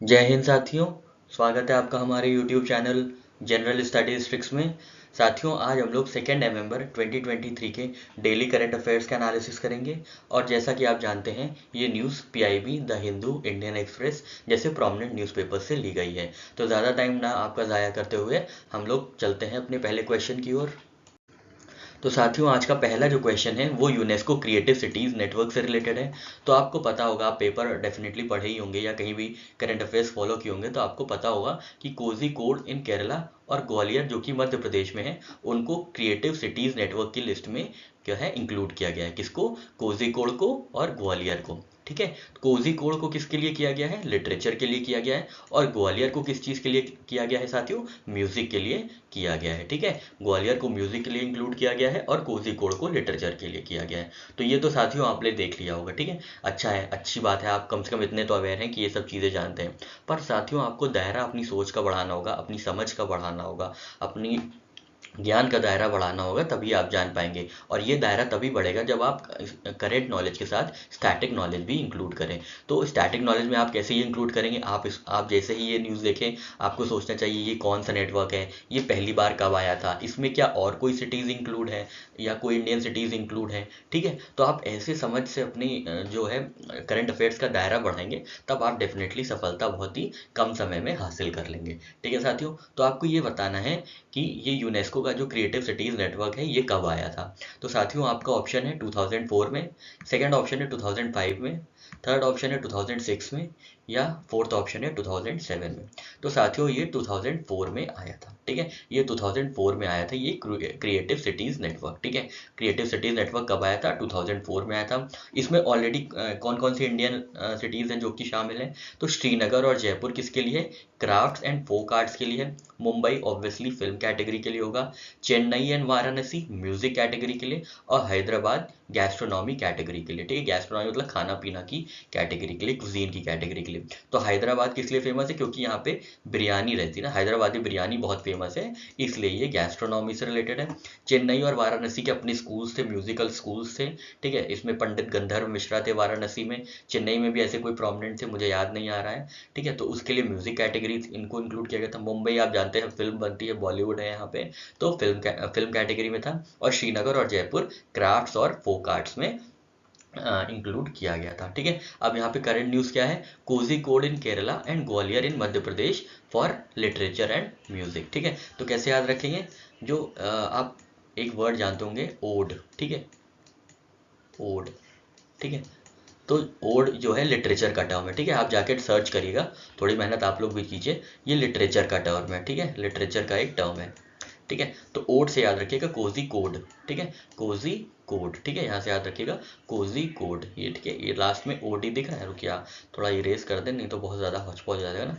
जय हिंद साथियों। स्वागत है आपका हमारे YouTube चैनल जनरल स्टैटिस्टिक्स में। साथियों, आज हम लोग 2 नवंबर 2023 के डेली करंट अफेयर्स का एनालिसिस करेंगे। और जैसा कि आप जानते हैं, ये news PIB, the Hindu, Indian express जैसे प्रोमिनेंट न्यूज़पेपर से ली गई है। तो ज़्यादा टाइम ना आपका ज़ाया करते हुए हम लोग चलते हैं अपने पहले क्वेश्चन की ओर। तो साथियों, आज का पहला जो क्वेश्चन है वो यूनेस्को क्रिएटिव सिटीज़ नेटवर्क से रिलेटेड है। तो आपको पता होगा, आप पेपर डेफिनेटली पढ़े ही होंगे या कहीं भी करंट अफेयर्स फॉलो किए होंगे, तो आपको पता होगा कि कोझिकोड इन केरला और ग्वालियर जो कि मध्य प्रदेश में है, उनको क्रिएटिव सिटीज़ नेटवर्क की लिस्ट में क्या है इंक्लूड किया गया है। किसको? कोझिकोड को और ग्वालियर को। ठीक है। कोझिकोड को किसके लिए किया गया है? लिटरेचर के लिए किया गया है। और ग्वालियर को किस चीज़ के लिए किया गया है साथियों? म्यूजिक के लिए किया गया है। ठीक है। ग्वालियर को म्यूजिक के लिए इंक्लूड किया गया है और कोझिकोड को लिटरेचर के लिए किया गया है। तो ये तो साथियों आपने देख लिया होगा। ठीक है। अच्छा है, अच्छी बात है, आप कम से कम इतने तो अवेयर हैं कि ये सब चीज़ें जानते हैं। पर साथियों, आपको दायरा अपनी सोच का बढ़ाना होगा, अपनी समझ का बढ़ाना होगा, अपनी ज्ञान का दायरा बढ़ाना होगा, तभी आप जान पाएंगे। और ये दायरा तभी बढ़ेगा जब आप करेंट नॉलेज के साथ स्टैटिक नॉलेज भी इंक्लूड करें। तो स्टैटिक नॉलेज में आप कैसे ये इंक्लूड करेंगे? आप जैसे ही ये न्यूज़ देखें, आपको सोचना चाहिए ये कौन सा नेटवर्क है, ये पहली बार कब आया था, इसमें क्या और कोई सिटीज़ इंक्लूड है या कोई इंडियन सिटीज़ इंक्लूड है। ठीक है। तो आप ऐसे समझ से अपनी जो है करंट अफेयर्स का दायरा बढ़ाएंगे, तब आप डेफिनेटली सफलता बहुत ही कम समय में हासिल कर लेंगे। ठीक है साथियों, तो आपको ये बताना है कि ये यूनेस्को का जो क्रिएटिव सिटीज़ नेटवर्क है ये कब आया था। तो साथियों, आपका ऑप्शन है 2004 में, सेकंड ऑप्शन है 2005 में, थर्ड ऑप्शन है 2006 में, या फोर्थ ऑप्शन है 2007 में। तो साथियों, ये 2004 में आया था। ठीक है। ये 2004 में आया था ये क्रिएटिव सिटीज़ नेटवर्क। ठीक है। क्रिएटिव सिटीज़ नेटवर्क कब आया था? 2004 में आया था। इसमें ऑलरेडी कौन कौन सी इंडियन सिटीज़ हैं जो कि शामिल हैं? तो श्रीनगर और जयपुर किसके लिए? क्राफ्ट्स एंड फोक आर्ट्स के लिए। मुंबई ऑब्वियसली फिल्म कैटेगरी के लिए होगा। Chennai and Varanasi music category के लिए। और हैदराबाद गैस्ट्रोनॉमी कैटेगरी के लिए। ठीक है। गैस्ट्रोनॉमी मतलब खाना पीना की कैटेगरी के लिए, कुजीन की कैटेगरी के लिए। तो हैदराबाद किस लिए फेमस है? क्योंकि यहाँ पे बिरयानी रहती है ना, हैदराबादी बिरयानी बहुत फेमस है, इसलिए ये गैस्ट्रोनॉमी से रिलेटेड है। चेन्नई और वाराणसी के अपने स्कूल्स थे, म्यूजिकल स्कूल्स थे। ठीक है। इसमें पंडित गंधर्व मिश्रा थे वाराणसी में। चेन्नई में भी ऐसे कोई प्रोमिनेंट थे, मुझे याद नहीं आ रहा है। ठीक है। तो उसके लिए म्यूजिक कैटेगरी इनको इंक्लूड किया गया था। मुंबई आप जानते हैं फिल्म बनती है, बॉलीवुड है यहाँ पे, तो फिल्म कैटेगरी में था। और श्रीनगर और जयपुर क्राफ्ट्स और फोक आर्ट्स में इंक्लूड किया गया था। ठीक है। अब यहाँ पे करंट न्यूज़ क्या है? Kozhikode in Kerala and Gwalior in Madhya Pradesh for literature and music. ठीक है। तो कैसे याद रखेंगे? जो आप एक वर्ड जानते होंगे, ओड। ठीक है। ओड। ठीक है। तो ओड जो है लिटरेचर का टर्म है। ठीक है। आप जाके सर्च करिएगा, थोड़ी मेहनत आप लोग भी कीजिए। ये लिटरेचर का टर्म है। ठीक है। लिटरेचर का एक टर्म है। ठीक है। तो ओड से याद रखिएगा कोजी कोड। ठीक है। कोजी कोड। ठीक है। यहाँ से याद रखिएगा कोजी कोड। ये ठीक है। ये लास्ट में ओडी दिख रहा है, रुकिए थोड़ा इरेज कर दें, नहीं तो बहुत ज़्यादा हौच पौच जाएगा ना।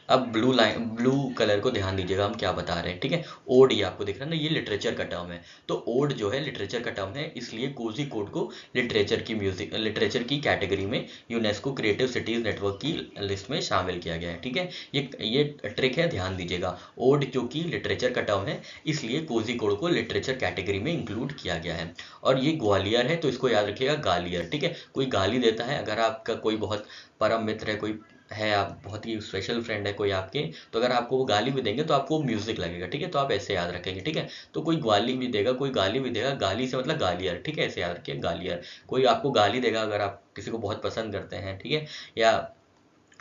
अब ब्लू कलर को ध्यान दीजिएगा, हम क्या बता रहे हैं। ठीक है। ओड ये आपको दिख रहा है ना, ये लिटरेचर का टर्म है। तो ओड जो है लिटरेचर का टर्म है, इसलिए कोजी कोड को लिटरेचर की कैटेगरी में यूनेस्को क्रिएटिव सिटीज नेटवर्क की लिस्ट में शामिल किया गया है। ठीक है। ये ट्रिक है, ध्यान दीजिएगा। ओड क्योंकि लिटरेचर का टर्म है, इसलिए कोजी कोड को लिटरेचर कैटेगरी में इंक्लूड किया गया है। और ये ग्वालियर है, तो इसको याद रखिएगा गालियर। ठीक है। कोई गाली देता है, अगर आपका कोई बहुत परम मित्र है, कोई है, आप बहुत ही स्पेशल फ्रेंड है कोई आपके, तो अगर आपको वो गाली भी देंगे तो आपको म्यूजिक लगेगा। ठीक है। तो आप ऐसे याद रखेंगे। ठीक है। तो कोई गाली भी देगा, कोई गाली भी देगा, गाली से मतलब गालियर। ठीक है। ऐसे याद रखिए, गालियर। कोई आपको गाली देगा, अगर आप किसी को बहुत पसंद करते हैं, ठीक है, या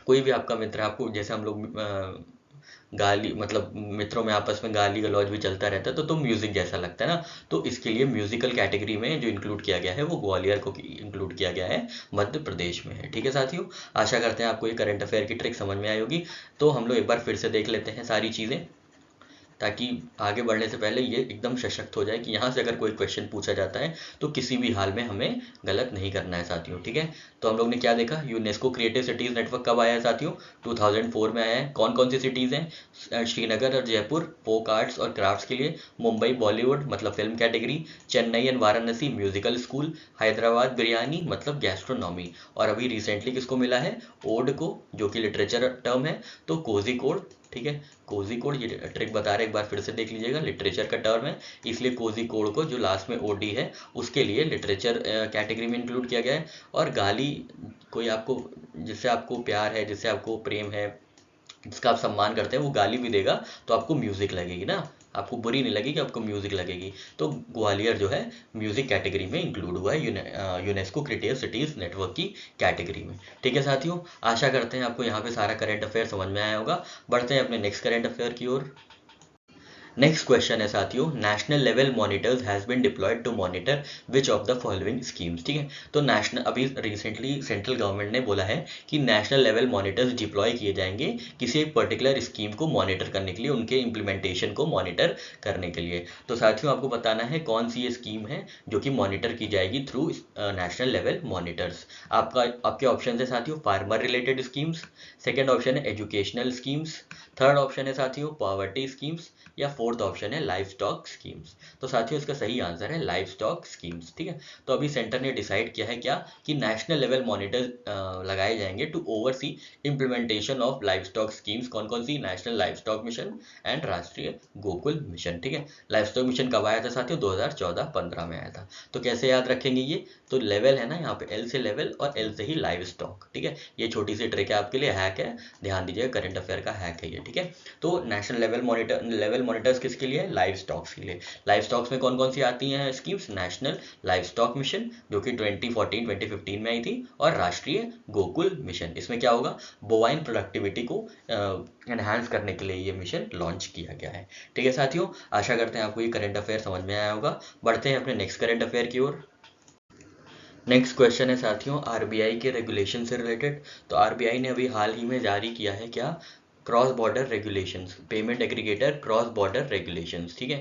कोई भी आपका मित्र आपको, जैसे हम लोग गाली मतलब मित्रों में आपस में गाली गलौज भी चलता रहता है, तो म्यूजिक जैसा लगता है ना। तो इसके लिए म्यूजिकल कैटेगरी में जो इंक्लूड किया गया है वो ग्वालियर को इंक्लूड किया गया है, मध्य प्रदेश में है। ठीक है साथियों, आशा करते हैं आपको ये करंट अफेयर की ट्रिक समझ में आई होगी। तो हम लोग एक बार फिर से देख लेते हैं सारी चीज़ें, ताकि आगे बढ़ने से पहले ये एकदम सशक्त हो जाए कि यहाँ से अगर कोई क्वेश्चन पूछा जाता है तो किसी भी हाल में हमें गलत नहीं करना है साथियों। ठीक है। तो हम लोग ने क्या देखा? यूनेस्को क्रिएटिव सिटीज़ नेटवर्क कब आया है साथियों? 2004 में आया है। कौन कौन सी सिटीज़ हैं? श्रीनगर और जयपुर फोक आर्ट्स और क्राफ्ट्स के लिए। मुंबई बॉलीवुड मतलब film category. Chennai and Varanasi musical school. Hyderabad biryani मतलब गैस्ट्रोनॉमी। और अभी रिसेंटली किसको मिला है? ओड को, जो कि लिटरेचर टर्म है, तो कोजी कोड। ठीक है। कोजी कोड, ये ट्रिक बता रहे हैं, एक बार फिर से देख लीजिएगा, लिटरेचर का टर्म है, इसलिए कोजी कोड को जो लास्ट में ओडी है उसके लिए लिटरेचर कैटेगरी में इंक्लूड किया गया है। और गाली कोई आपको जिससे आपको प्यार है, जिससे आपको प्रेम है, जिसका आप सम्मान करते हैं, वो गाली भी देगा तो आपको म्यूजिक लगेगी ना, आपको बुरी नहीं लगेगी, आपको म्यूजिक लगेगी। तो ग्वालियर जो है म्यूजिक कैटेगरी में इंक्लूड हुआ है यूनेस्को क्रिएटिव सिटीज नेटवर्क की कैटेगरी में। ठीक है साथियों, आशा करते हैं आपको यहाँ पे सारा करंट अफेयर समझ में आया होगा। बढ़ते हैं अपने नेक्स्ट करंट अफेयर की ओर। नेक्स्ट क्वेश्चन है साथियों, national level monitors has been deployed to monitor which of the following schemes. ठीक है, तो नेशनल अभी रिसेंटली सेंट्रल गवर्नमेंट ने बोला है कि नेशनल लेवल मॉनिटर्स डिप्लॉय किए जाएंगे किसी एक पर्टिकुलर स्कीम को मॉनिटर करने के लिए, उनके इम्प्लीमेंटेशन को मॉनिटर करने के लिए। तो साथियों आपको बताना है कौन सी ये स्कीम है जो कि मॉनिटर की जाएगी थ्रू नेशनल लेवल मॉनिटर्स। आपके ऑप्शन है साथियों, farmer related schemes, second option है एजुकेशनल स्कीम्स, थर्ड ऑप्शन है साथियों पॉवर्टी स्कीम्स, या फोर्थ ऑप्शन है लाइफ स्टॉक स्कीम्स। तो साथियों इसका सही आंसर है लाइफ स्टॉक स्कीम्स। ठीक है, तो अभी सेंटर ने डिसाइड किया है क्या कि नेशनल लेवल मॉनिटर लगाए जाएंगे to oversee implementation of livestock schemes. कौन कौन सी? National livestock mission and Rashtriya Gokul mission. ठीक है, लाइफ स्टॉक मिशन कब आया था साथियों? 2014-15 में आया था। तो कैसे याद रखेंगे ये? तो लेवल है ना यहाँ पे, एल से लेवल और एल से ही लाइफ स्टॉक। ठीक है, ये छोटी सी ट्रिक है आपके लिए, हैक है, ध्यान दीजिएगा, करंट अफेयर का हैक है ये। ठीक है, तो नेशनल लेवल मॉनिटर्स किसके लिए? लाइव स्टॉक्स के लिए। लाइव स्टॉक्स में कौन कौन सी आती हैं schemes? National live stock mission जो कि 2014-2015 में आई थी, और राष्ट्रीय गोकुल मिशन। इसमें क्या होगा? बोवाइन प्रोडक्टिविटी को एनहांस करने के लिए ये मिशन लॉन्च किया गया है। ठीक है साथियों, आशा करते हैं आपको ये करंट अफेयर समझ में आया होगा। बढ़ते हैं अपने नेक्स्ट करंट अफेयर की ओर। नेक्स्ट क्वेश्चन है साथियों आरबीआई के रेगुलेशन से रिलेटेड। तो आरबीआई ने अभी हाल ही में जारी किया है क्या? Cross border regulations, payment aggregator cross border regulations. ठीक है,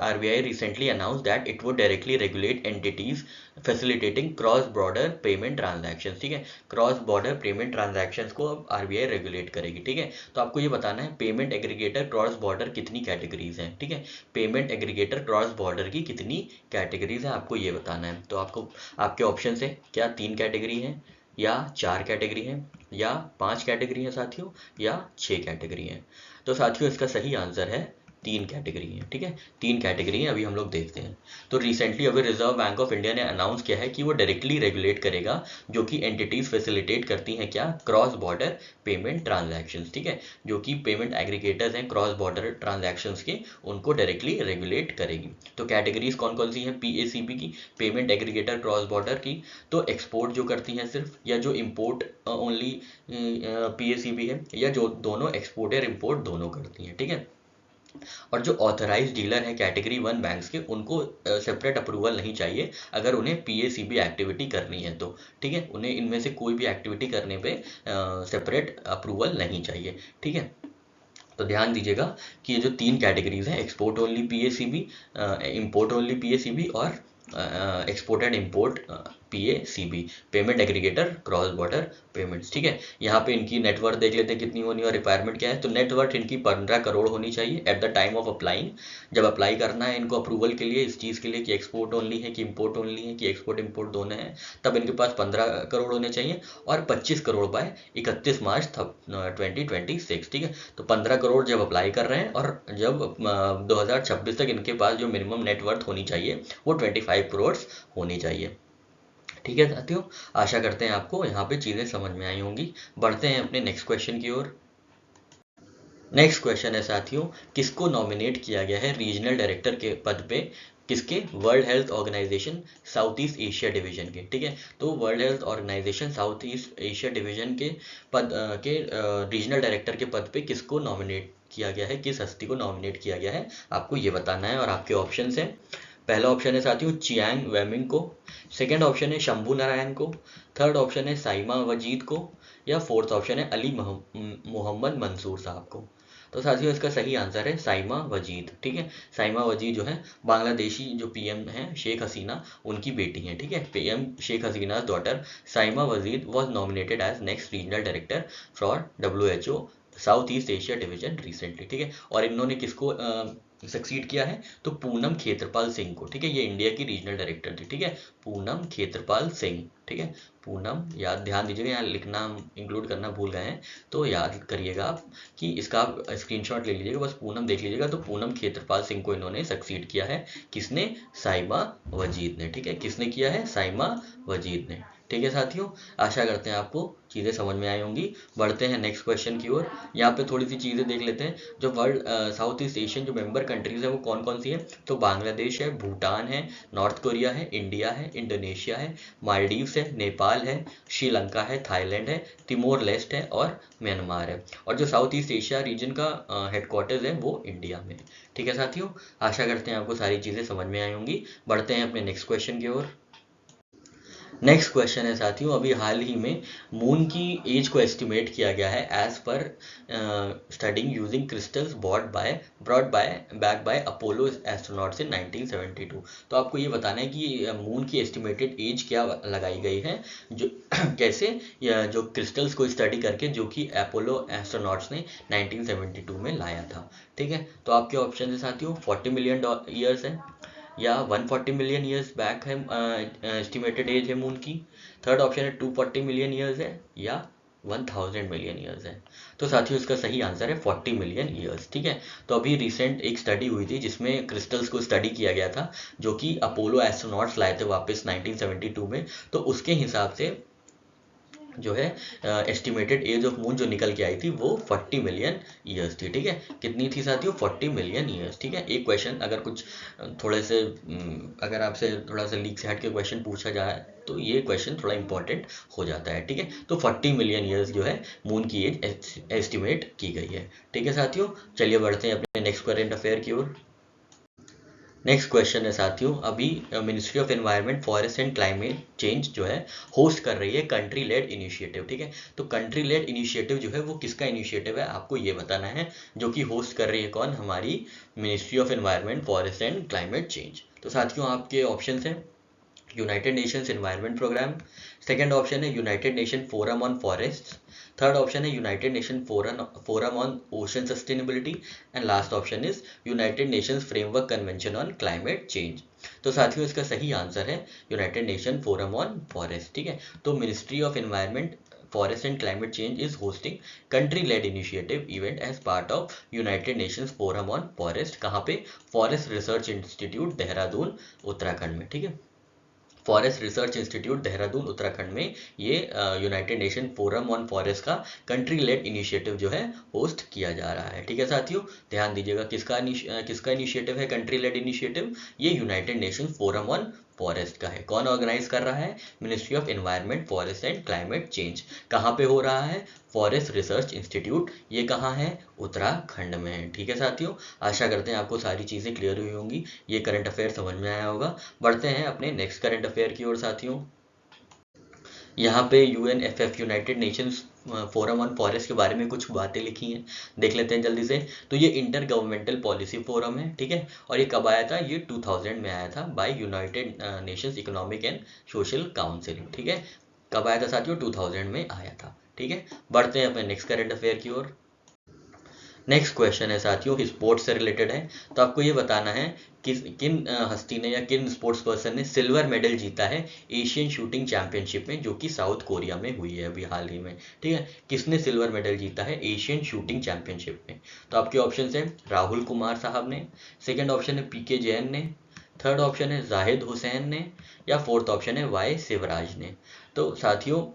RBI recently announce that it would directly regulate entities facilitating cross border payment transactions. ठीक है, क्रॉस बॉर्डर पेमेंट ट्रांजैक्शंस को अब आरबीआई रेगुलेट करेगी। ठीक है, तो आपको ये बताना है पेमेंट एग्रीगेटर क्रॉस बॉर्डर कितनी कैटेगरीज हैं। ठीक है, पेमेंट एग्रीगेटर क्रॉस बॉर्डर की कितनी कैटेगरीज हैं आपको ये बताना है। तो आपको आपके ऑप्शन है क्या? 3 कैटेगरी हैं, या 4 कैटेगरी हैं, या 5 कैटेगरी हैं साथियों, या 6 कैटेगरी हैं। तो साथियों इसका सही आंसर है 3 कैटेगरी हैं। ठीक है, 3 कैटेगरी हैं, अभी हम लोग देखते हैं। तो रिसेंटली अभी रिजर्व बैंक ऑफ इंडिया ने अनाउंस किया है कि वो डायरेक्टली रेगुलेट करेगा जो कि एंटिटीज फैसिलिटेट करती हैं क्या? Cross border payment transactions. ठीक है, जो कि पेमेंट एग्रीगेटर्स हैं क्रॉस बॉर्डर ट्रांजैक्शंस के, उनको डायरेक्टली रेगुलेट करेगी। तो कैटेगरीज कौन कौन सी हैं पीएसीबी की, पेमेंट एग्रीगेटर क्रॉस बॉर्डर की? तो एक्सपोर्ट जो करती हैं सिर्फ, या जो इम्पोर्ट ओनली पीएसीबी है, या जो दोनों एक्सपोर्ट और इम्पोर्ट दोनों करती हैं। ठीक है, और जो ऑथराइज डीलर हैं कैटेगरी 1 बैंक्स के, उनको सेपरेट अप्रूवल नहीं चाहिए अगर उन्हें पीएसीबी एक्टिविटी करनी है तो। ठीक है, उन्हें इनमें से कोई भी एक्टिविटी करने पे सेपरेट अप्रूवल नहीं चाहिए। ठीक है, तो ध्यान दीजिएगा कि ये जो 3 कैटेगरीज हैं, export only PACB, import only PACB, और export and import PACB, payment aggregator cross border payments. ठीक है, यहाँ पे इनकी नेटवर्थ देख लेते हैं कितनी होनी है और रिक्वायरमेंट क्या है। तो नेटवर्थ इनकी 15 करोड़ होनी चाहिए at the time of applying. जब अप्लाई करना है इनको अप्रूवल के लिए, इस चीज़ के लिए कि एक्सपोर्ट ओनली है कि इम्पोर्ट ओनली है कि एक्सपोर्ट इम्पोर्ट दोनों है, तब इनके पास 15 करोड़ होने चाहिए, और 25 करोड़ बाय 31 मार्च 2026। ठीक है, तो 15 करोड़ जब अप्लाई कर रहे हैं, और जब 2026 तक इनके पास जो मिनिमम नेटवर्थ होनी चाहिए वो 25 करोड़ होनी चाहिए। ठीक है साथियों, आशा करते हैं आपको यहाँ पे चीज़ें समझ में आई होंगी। बढ़ते हैं अपने नेक्स्ट क्वेश्चन की ओर। नेक्स्ट क्वेश्चन है साथियों, किसको नॉमिनेट किया गया है रीजनल डायरेक्टर के पद पे? किसके? World Health Organization South east Asia division के। ठीक है, तो World Health Organization South east Asia division के पद के रीजनल डायरेक्टर के पद पे किसको नॉमिनेट किया गया है, किस हस्ती को नॉमिनेट किया गया है, आपको ये बताना है। और आपके ऑप्शन हैं, पहला ऑप्शन है साथियों चियांग वेमिंग को, सेकेंड ऑप्शन है शंभू नारायण को, थर्ड ऑप्शन है साइमा वजीद को, या फोर्थ ऑप्शन है अली मोहम्मद मंसूर साहब को। तो साथियों इसका सही आंसर है साइमा वजीद। ठीक है, साइमा वजीद जो है बांग्लादेशी जो पीएम हैं शेख हसीना, उनकी बेटी हैं। ठीक है, PM Sheikh Hasina daughter Saima Wazed was nominated as next regional director for WHO south east Asia division recently. ठीक है, और इन्होंने किसको सक्सीड किया है? तो पूनम खेत्रपाल सिंह को। ठीक है, ये इंडिया की रीजनल डायरेक्टर थी। ठीक है, पूनम खेत्रपाल सिंह। ठीक है, पूनम, याद ध्यान दीजिएगा, यहाँ लिखना इंक्लूड करना भूल गए हैं, तो याद करिएगा आप कि इसका आप स्क्रीनशॉट ले लीजिएगा, बस पूनम देख लीजिएगा। तो पूनम खेत्रपाल सिंह को इन्होंने सक्सीड किया है, किसने? साइमा वजीद ने। ठीक है, किसने किया है? साइमा वजीद ने। ठीक है साथियों, आशा करते हैं आपको चीज़ें समझ में आई होंगी। बढ़ते हैं नेक्स्ट क्वेश्चन की ओर। यहाँ पे थोड़ी सी चीज़ें देख लेते हैं। जो वर्ल्ड साउथ ईस्ट एशियन जो मेंबर कंट्रीज है वो कौन कौन सी है। तो बांग्लादेश है, भूटान है, नॉर्थ कोरिया है, इंडिया है, इंडोनेशिया है, मालदीव्स है, नेपाल है, श्रीलंका है, थाईलैंड है, तिमोर लेस्ट है और म्यांमार है। और जो साउथ ईस्ट एशिया रीजन का हेडक्वार्टर्स है वो इंडिया में है। ठीक है साथियों, आशा करते हैं आपको सारी चीज़ें समझ में आई होंगी। बढ़ते हैं अपने नेक्स्ट क्वेश्चन की ओर। नेक्स्ट क्वेश्चन है साथियों, अभी हाल ही में मून की एज को एस्टिमेट किया गया है एज पर studying using crystals brought by back by Apollo astronauts in 1972। तो आपको ये बताना है कि मून की एस्टिमेटेड एज क्या लगाई गई है, जो कैसे जो क्रिस्टल्स को स्टडी करके, जो कि अपोलो एस्ट्रोनॉट्स ने 1972 में लाया था। ठीक है, तो आपके ऑप्शन है साथियों 40 मिलियन ईयर्स है, या 140 मिलियन ईयर्स बैक है एस्टिमेटेड एज है मून की। थर्ड ऑप्शन है 240 मिलियन ईयर्स है, या 1000 मिलियन ईयर्स है। तो साथियों इसका सही आंसर है 40 मिलियन ईयर्स। ठीक है, तो अभी रिसेंट एक स्टडी हुई थी जिसमें क्रिस्टल्स को स्टडी किया गया था, जो कि अपोलो एस्ट्रोनॉट्स लाए थे वापस 1972 में। तो उसके हिसाब से जो है एस्टिमेटेड एज ऑफ मून जो निकल के आई थी वो 40 मिलियन ईयर्स थी। ठीक है, कितनी थी साथियों, 40 मिलियन ईयर्स। ठीक है, एक क्वेश्चन अगर कुछ थोड़े से अगर आपसे थोड़ा सा लीक से हट के क्वेश्चन पूछा जाए तो ये क्वेश्चन थोड़ा इंपॉर्टेंट हो जाता है। ठीक है, तो 40 मिलियन ईयर्स जो है मून की एज एस्टिमेट की गई है। ठीक है साथियों, चलिए बढ़ते हैं अपने नेक्स्ट करंट अफेयर की ओर। नेक्स्ट क्वेश्चन है साथियों, अभी ministry of environment forest and climate change जो है होस्ट कर रही है कंट्री लेड इनिशिएटिव। ठीक है, तो कंट्री लेड इनिशिएटिव जो है वो किसका इनिशिएटिव है आपको ये बताना है, जो कि होस्ट कर रही है कौन, हमारी ministry of environment forest and climate change. तो साथियों आपके ऑप्शन हैं united nations environment programme, second option है united nation forum on forest, third option है united nation forum on ocean sustainability, and last option is united nations framework convention on climate change. तो साथियों इसका सही answer है united nation forum on forest. ठीक है, तो ministry of environment forest and climate change is hosting country led initiative event as part of United Nations forum on Forest. कहाँ पे, Forest Research Institute Dehradun Uttarakhand में। ठीक है, Forest Research Institute Dehradun Uttarakhand में ये United nation forum on Forest का country led initiative जो है होस्ट किया जा रहा है। ठीक है साथियों, ध्यान दीजिएगा किसका इनिशिएटिव है कंट्री लेड इनिशिएटिव, ये United nation forum on Forest का है। कौन ऑर्गेनाइज कर रहा है, ministry of environment forest and climate change. कहाँ पे हो रहा है, फॉरेस्ट रिसर्च इंस्टीट्यूट, ये कहाँ है, उत्तराखंड में है। ठीक है साथियों, आशा करते हैं आपको सारी चीज़ें क्लियर हुई होंगी, ये करंट अफेयर समझ में आया होगा। बढ़ते हैं अपने नेक्स्ट करंट अफेयर की ओर साथियों। यहाँ पे UNFF united Nations forum on forest के बारे में कुछ बातें लिखी हैं, देख लेते हैं जल्दी से। तो ये इंटर गवर्नमेंटल पॉलिसी फोरम है। ठीक है, और ये कब आया था, ये 2000 में आया था by United Nations Economic and Social Council. ठीक है, कब आया था साथियों, 2000 में आया था। ठीक है, बढ़ते हैं अपने नेक्स्ट करंट अफेयर की ओर। नेक्स्ट क्वेश्चन है साथियों स्पोर्ट्स से रिलेटेड है। तो आपको ये बताना है किन हस्ती ने या किन स्पोर्ट्स पर्सन ने सिल्वर मेडल जीता है एशियन शूटिंग चैंपियनशिप में, जो कि साउथ कोरिया में हुई है अभी हाल ही में। ठीक है, किसने सिल्वर मेडल जीता है एशियन शूटिंग चैंपियनशिप में। तो आपके ऑप्शन है राहुल कुमार साहब ने, सेकेंड ऑप्शन है पीके जैन ने, थर्ड ऑप्शन है जाहिद हुसैन ने, या फोर्थ ऑप्शन है वाई शिवराज ने। तो साथियों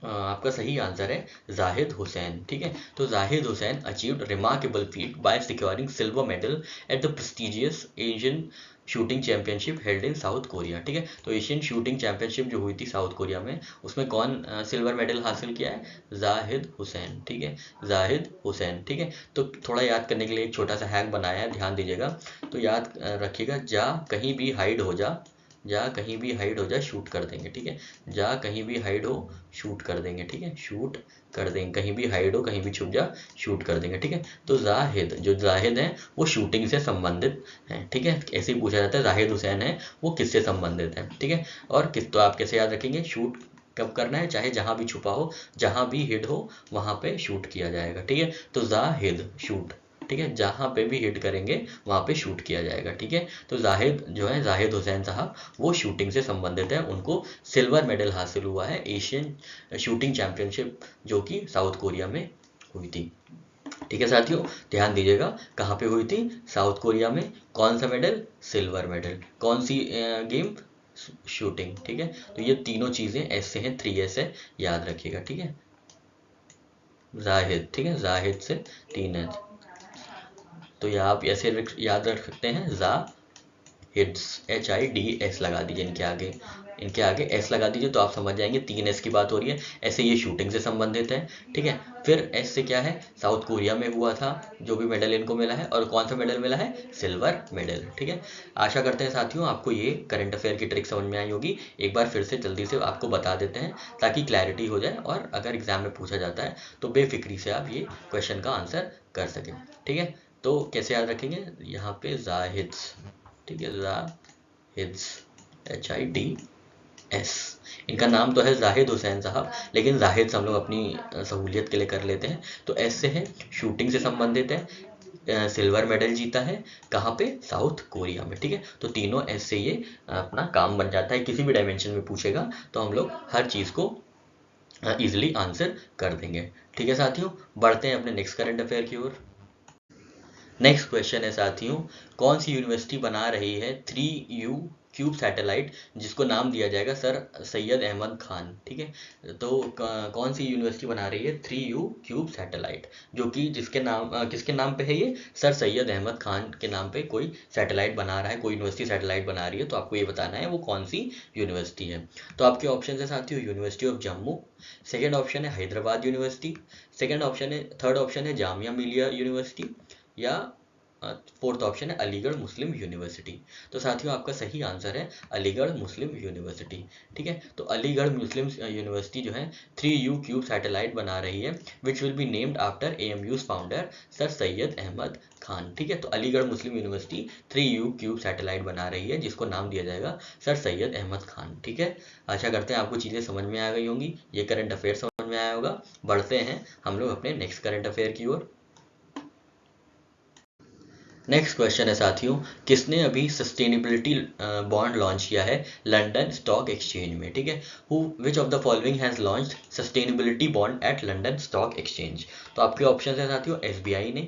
आपका सही आंसर है जाहिद हुसैन। ठीक है, तो Zahid Hussain achieved remarkable feet by securing silver medal at the prestigious Asian shooting championship held in south Korea. ठीक है, तो एशियन शूटिंग चैंपियनशिप जो हुई थी साउथ कोरिया में, उसमें कौन सिल्वर मेडल हासिल किया है, जाहिद हुसैन। ठीक है, जाहिद हुसैन। ठीक है, तो थोड़ा याद करने के लिए एक छोटा सा हैक बनाया है, ध्यान दीजिएगा। तो याद रखिएगा, जा कहीं भी हाइड हो जा, जा कहीं भी हाइड हो जा शूट कर देंगे। ठीक है, जा कहीं भी हाइड हो शूट कर देंगे। ठीक है, शूट कर देंगे, कहीं भी हाइड हो कहीं भी छुप जा शूट कर देंगे। ठीक है, तो जाहिद जो जाहिद है वो शूटिंग से संबंधित है। ठीक है, ऐसे ही पूछा जाता है जाहिद हुसैन है वो किससे संबंधित है। ठीक है, और किस, तो आप कैसे याद रखेंगे, शूट कब करना है, चाहे जहां भी छुपा हो, जहां भी हिड हो वहां पे शूट किया जाएगा। ठीक है, तो जाहिद शूट। ठीक है, जहां पे भी हिट करेंगे वहां पे शूट किया जाएगा। ठीक है, तो जाहिद जो है जाहिद हुसैन साहब वो शूटिंग से संबंधित है, उनको सिल्वर मेडल हासिल हुआ है एशियन शूटिंग चैंपियनशिप जो कि साउथ कोरिया में हुई थी। ठीक है साथियों, ध्यान दीजिएगा कहाँ पे हुई थी, साउथ कोरिया में। कौन सा मेडल, सिल्वर मेडल। कौन सी गेम, शूटिंग, ठीक है। तो ये तीनों चीज़ें एस से हैं, 3 एस है, याद रखिएगा, ठीक है। जाहिद, ठीक है, जाहिद से 3 एस, तो ये आप ऐसे याद रख सकते हैं, हिट्स, HIDS लगा दीजिए इनके आगे एस लगा दीजिए, तो आप समझ जाएंगे 3 एस की बात हो रही है। ऐसे ये शूटिंग से संबंधित है, ठीक है। फिर एस से क्या है, साउथ कोरिया में हुआ था जो भी मेडल इनको मिला है, और कौन सा मेडल मिला है, सिल्वर मेडल, ठीक है। आशा करते हैं साथियों आपको ये करंट अफेयर की ट्रिक समझ में आई होगी। एक बार फिर से जल्दी से आपको बता देते हैं ताकि क्लैरिटी हो जाए, और अगर एग्जाम में पूछा जाता है तो बेफिक्री से आप ये क्वेश्चन का आंसर कर सकें, ठीक है। तो कैसे याद रखेंगे, यहाँ पे जाहिद्स, ठीक है, जाहिद्स, HIDS। इनका नाम तो है जाहिद हुसैन साहब, लेकिन जाहिद से हम लोग अपनी सहूलियत के लिए कर लेते हैं। तो एस से है, शूटिंग से संबंधित है, सिल्वर मेडल जीता है, कहाँ पे, साउथ कोरिया में, ठीक है। तो तीनों एस से ये अपना काम बन जाता है। किसी भी डायमेंशन में पूछेगा तो हम लोग हर चीज़ को इजिली आंसर कर देंगे, ठीक है साथियों। बढ़ते हैं अपने नेक्स्ट करंट अफेयर की ओर। नेक्स्ट क्वेश्चन है साथियों, कौन सी यूनिवर्सिटी बना रही है 3U क्यूब सैटेलाइट, जिसको नाम दिया जाएगा सर सैयद अहमद खान, ठीक है। तो कौन सी यूनिवर्सिटी बना रही है 3U क्यूब सैटेलाइट, जो कि जिसके नाम किसके नाम पे है, ये सर सैयद अहमद खान के नाम पे कोई सैटेलाइट बना रहा है, कोई यूनिवर्सिटी सैटेलाइट बना रही है। तो आपको ये बताना है वो कौन सी यूनिवर्सिटी है। तो आपके ऑप्शन है साथियों, university of Jammu, second option है हैदराबाद यूनिवर्सिटी, थर्ड ऑप्शन है जामिया मिलिया यूनिवर्सिटी, या फोर्थ ऑप्शन है अलीगढ़ मुस्लिम यूनिवर्सिटी। तो साथियों आपका सही आंसर है अलीगढ़ मुस्लिम यूनिवर्सिटी, ठीक है। तो अलीगढ़ मुस्लिम यूनिवर्सिटी जो है 3U क्यूब सैटेलाइट बना रही है, which will be named after AMU's founder Sir Syed Ahmad Khan, ठीक है। तो Aligarh Muslim University 3U cube satellite बना रही है, जिसको नाम दिया जाएगा सर सैयद अहमद खान, ठीक है। आशा करते हैं आपको चीज़ें समझ में आ गई होंगी, ये करंट अफेयर समझ में आया होगा। बढ़ते हैं हम लोग अपने नेक्स्ट करंट अफेयर की ओर। नेक्स्ट क्वेश्चन है साथियों, किसने अभी सस्टेनेबिलिटी बॉन्ड लॉन्च किया है लंदन स्टॉक एक्सचेंज में, ठीक है। Which of the following has launched sustainability bond at London Stock Exchange. तो आपके ऑप्शन है साथियों, SBI ने,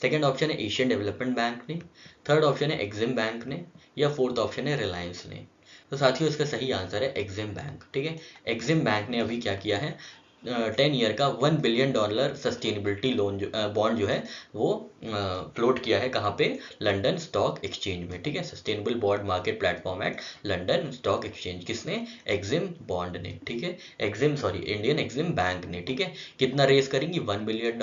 सेकंड ऑप्शन है एशियन डेवलपमेंट बैंक ने, थर्ड ऑप्शन है एक्सिम बैंक ने, या फोर्थ ऑप्शन है रिलायंस ने। तो साथियों इसका सही आंसर है एक्सिम बैंक, ठीक है। एक्सिम बैंक ने अभी क्या किया है, 10 ईयर का $1 बिलियन सस्टेनेबिलिटी लोन बॉन्ड जो है वो फ्लोट किया है, कहाँ पे, लंदन स्टॉक एक्सचेंज में, ठीक है। Sustainable bond market platform eight London Stock exchange, किसने, एक्सिम बॉन्ड ने, ठीक है, इंडियन एक्सिम बैंक ने, ठीक है। कितना रेस करेंगी, $1 बिलियन,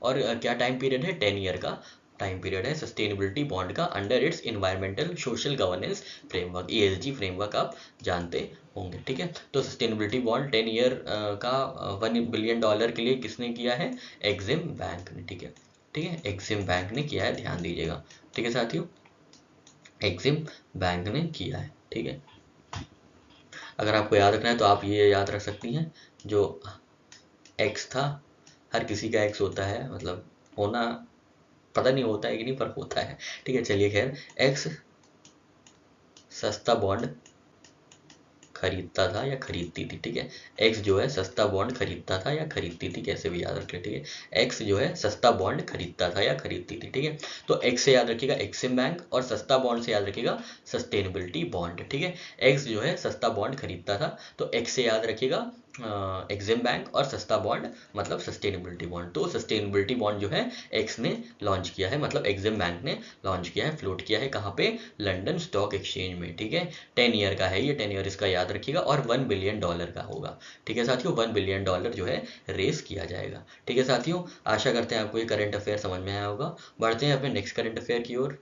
और क्या टाइम पीरियड है, 10 ईयर का टाइम पीरियड है सस्टेनेबिलिटी बॉन्ड का, under its environmental social governance framework, ESG framework आप जानते होंगे, ठीक है। तो सस्टेनेबिलिटी बॉन्ड 10 ईयर का $1 बिलियन के लिए किसने किया है, एक्सिम बैंक ने, ठीक है, ठीक है, एक्सिम बैंक ने किया है, ध्यान दीजिएगा, ठीक है साथियों, एक्सिम बैंक ने किया है, ठीक है। अगर आपको याद रखना है तो आप ये याद रख सकती हैं, जो एक्स था, हर किसी का एक्स होता है, मतलब होना, पता नहीं होता है कि नहीं, पर होता है, ठीक है। चलिए खैर, एक्स सस्ता बॉन्ड खरीदता था या खरीदती थी, ठीक है। एक्स जो है सस्ता बॉन्ड खरीदता था या खरीदती थी, कैसे भी याद रख ले, ठीक है। एक्स जो है सस्ता बॉन्ड खरीदता था या खरीदती थी, ठीक है। तो एक्स से याद रखिएगा एक्सिम बैंक, और सस्ता बॉन्ड से याद रखिएगा सस्टेनेबिलिटी बॉन्ड, ठीक है। एक्स जो है सस्ता बॉन्ड खरीदता था, तो एक्स से याद रखिएगा एक्सिम बैंक, और सस्ता बॉन्ड मतलब सस्टेनेबिलिटी बॉन्ड। तो सस्टेनेबिलिटी बॉन्ड जो है एक्स ने लॉन्च किया है, मतलब एक्सिम बैंक ने लॉन्च किया है, फ्लोट किया है, कहाँ पे, लंदन स्टॉक एक्सचेंज में, ठीक है। 10 ईयर का है ये, 10 ईयर इसका याद रखिएगा, और $1 बिलियन का होगा, ठीक है साथियों। $1 बिलियन जो है रेस किया जाएगा, ठीक है साथियों। आशा करते हैं आपको ये करंट अफेयर समझ में आया होगा। बढ़ते हैं अपने नेक्स्ट करंट अफेयर की ओर।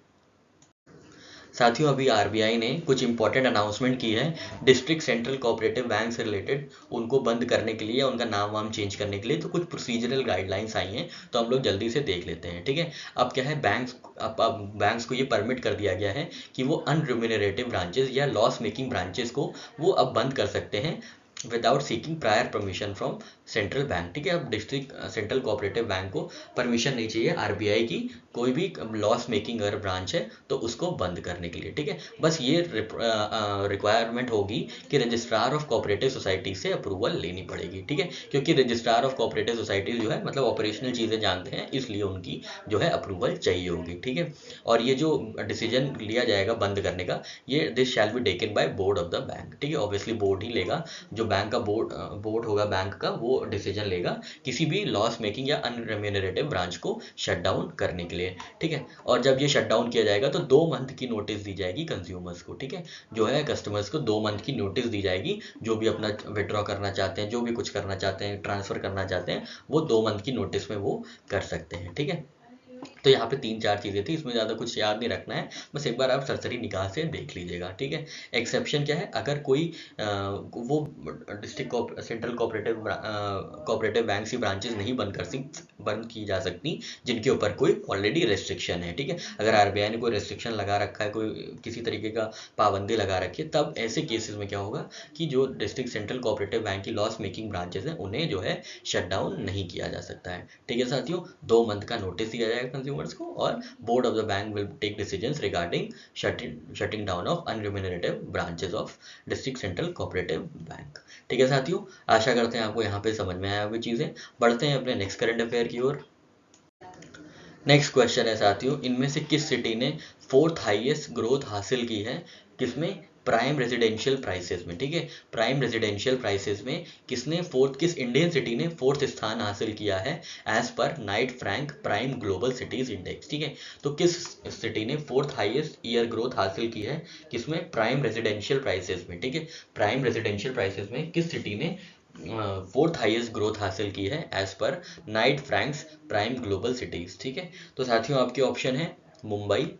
साथियों अभी RBI ने कुछ इंपॉर्टेंट अनाउंसमेंट की है डिस्ट्रिक्ट सेंट्रल कोऑपरेटिव बैंक से रिलेटेड, उनको बंद करने के लिए, उनका नाम वाम चेंज करने के लिए। तो कुछ प्रोसीजरल गाइडलाइंस आई हैं, तो हम लोग जल्दी से देख लेते हैं, ठीक है। अब क्या है, बैंक्स को ये परमिट कर दिया गया है कि वो अनरिम्यूनरेटिव ब्रांचेस या लॉस मेकिंग ब्रांचेस को वो अब बंद कर सकते हैं without seeking prior permission from central bank. ठीक है, अब डिस्ट्रिक्ट सेंट्रल कोऑपरेटिव बैंक को परमिशन नहीं चाहिए आरबीआई की कोई भी लॉस मेकिंग अगर ब्रांच है तो उसको बंद करने के लिए। ठीक है, बस ये रिक्वायरमेंट होगी कि रजिस्ट्रार ऑफ कोऑपरेटिव सोसाइटी से अप्रूवल लेनी पड़ेगी। ठीक है, क्योंकि रजिस्ट्रार ऑफ कोऑपरेटिव सोसाइटी जो है मतलब ऑपरेशनल चीज़ें जानते हैं, इसलिए उनकी जो है अप्रूवल चाहिए होगी। ठीक है, और ये जो डिसीजन लिया जाएगा बंद करने का, ये this shall be taken by board of the bank. ठीक है, ऑब्वियसली बोर्ड ही लेगा, जो बैंक का बोर्ड होगा बैंक का, वो डिसीजन लेगा किसी भी लॉस मेकिंग या अनरेम्यूनरेटिव ब्रांच को शट डाउन करने के लिए। ठीक है, और जब ये शट डाउन किया जाएगा तो 2 मंथ की नोटिस दी जाएगी कंज्यूमर्स को। ठीक है, जो है कस्टमर्स को 2 मंथ की नोटिस दी जाएगी, जो भी अपना विड्रॉ करना चाहते हैं, जो भी कुछ करना चाहते हैं, ट्रांसफर करना चाहते हैं, वो 2 मंथ की नोटिस में वो कर सकते हैं। ठीक है, तो यहाँ पे 3-4 चीज़ें थी, इसमें ज़्यादा कुछ याद नहीं रखना है, बस एक बार आप सरसरी निगाह से देख लीजिएगा। ठीक है, एक्सेप्शन क्या है, अगर कोई वो डिस्ट्रिक्ट सेंट्रल कोऑपरेटिव बैंक की ब्रांचेस नहीं बंद की जा सकती जिनके ऊपर कोई ऑलरेडी रेस्ट्रिक्शन है। ठीक है, अगर आरबीआई ने कोई रेस्ट्रिक्शन लगा रखा है, कोई किसी तरीके का पाबंदी लगा रखी है, तब ऐसे केसेस में क्या होगा कि जो डिस्ट्रिक्ट सेंट्रल कोऑपरेटिव बैंक की लॉस मेकिंग ब्रांचेस हैं उन्हें जो है शट डाउन नहीं किया जा सकता है। ठीक है साथियों, 2 मंथ का नोटिस दिया जाएगा कंज्यूमर्स को, और board of the bank will take decisions regarding shutting down of unremunerative branches of district central cooperative bank. ठीक है साथियों, आशा करते हैं आपको यहाँ पे समझ में आया हुई चीज़ें। बढ़ते हैं अपने नेक्स्ट करंट अफेयर की ओर। नेक्स्ट क्वेश्चन है साथियों, इनमें से किस सिटी ने 4th हाईएस्ट ग्रोथ हासिल की है, किसमें, प्राइम रेजिडेंशियल प्राइसेस में। ठीक है, प्राइम रेजिडेंशियल प्राइसेस में किस इंडियन सिटी ने 4th स्थान हासिल किया है as per Knight Frank Prime Global Cities Index. ठीक है, तो किस सिटी ने 4th हाईएस्ट ईयर ग्रोथ हासिल की है, किसमें, प्राइम रेजिडेंशियल प्राइसेस में। ठीक है, प्राइम रेजिडेंशियल प्राइसेस में किस सिटी ने 4th हाईएस्ट ग्रोथ हासिल की है as per Knight Frank's Prime Global Cities. ठीक है, तो साथियों आपके ऑप्शन है मुंबई,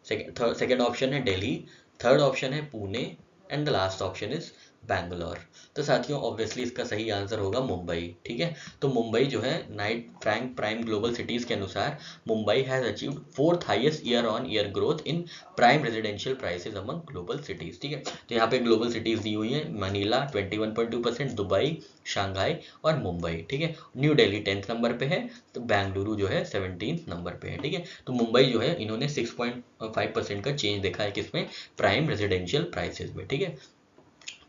सेकेंड ऑप्शन है दिल्ली, थर्ड ऑप्शन है Pune, and the last option is Bangalore. तो साथियों ऑब्वियसली इसका सही आंसर होगा मुंबई। ठीक है, तो मुंबई जो है night Frank Prime Global cities के अनुसार Mumbai has achieved 4th highest year on year growth in prime residential prices among global Cities. ठीक है, तो यहाँ पे ग्लोबल सिटीज दी हुई है, मनीला 21.2%, दुबई, शंघाई और मुंबई। ठीक है, न्यू दिल्ली 10th नंबर पे है, तो बेंगलुरु जो है 17th नंबर पे है। ठीक है, तो मुंबई जो है इन्होंने 6.5% का चेंज देखा है किसमें, प्राइम रेजिडेंशियल प्राइसेस में। ठीक है,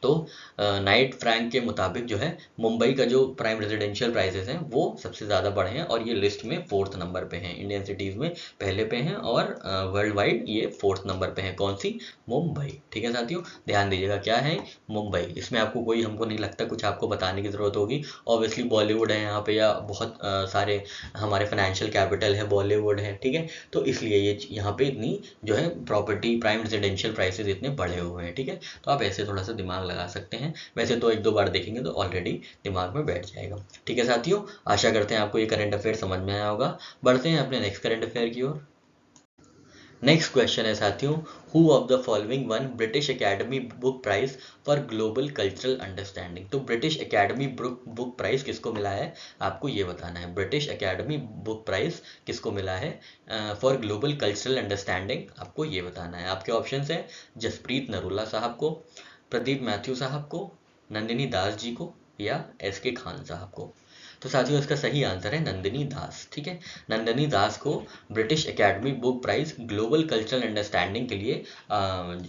तो नाइट फ्रैंक के मुताबिक जो है मुंबई का जो प्राइम रेजिडेंशियल प्राइसेस हैं वो सबसे ज़्यादा बढ़े हैं, और ये लिस्ट में 4th नंबर पे हैं, इंडियन सिटीज़ में पहले पे हैं, और वर्ल्ड वाइड ये 4th नंबर पे है। कौन सी, मुंबई। ठीक है साथियों, ध्यान दीजिएगा क्या है, मुंबई। इसमें आपको कोई, हमको नहीं लगता कुछ आपको बताने की ज़रूरत होगी, ऑब्वियसली बॉलीवुड है यहाँ पे, या बहुत सारे हमारे फाइनेंशियल कैपिटल है, बॉलीवुड है। ठीक है, तो इसलिए ये यहाँ पे इतनी जो है प्रॉपर्टी प्राइम रेजिडेंशियल प्राइसेस इतने बढ़े हुए हैं। ठीक है, तो आप ऐसे थोड़ा सा दिमाग लगा सकते हैं, वैसे तो 1-2 बार देखेंगे तो ऑलरेडी दिमाग में बैठ जाएगा। ठीक है साथियों, आशा करते हैं आपको ये करंट अफेयर समझ में आया होगा। बढ़ते हैं अपने नेक्स्ट करंट अफेयर की ओर। नेक्स्ट क्वेश्चन है साथियों, who of the following won British Academy Book Prize for Global Cultural Understanding. तो ब्रिटिश एकेडमी बुक प्राइज किसको मिला है, आपको ये बताना है। ब्रिटिश एकेडमी बुक प्राइज किसको मिला है फॉर ग्लोबल कल्चरल अंडरस्टैंडिंग, आपको ये बताना है। आपके ऑप्शन है जसप्रीत नरूला साहब को, प्रदीप मैथ्यू साहब को, नंदिनी दास जी को, या एस.के. खान साहब को। तो साथियों इसका सही आंसर है नंदिनी दास। ठीक है, नंदिनी दास को British Academy Book Prize Global Cultural Understanding के लिए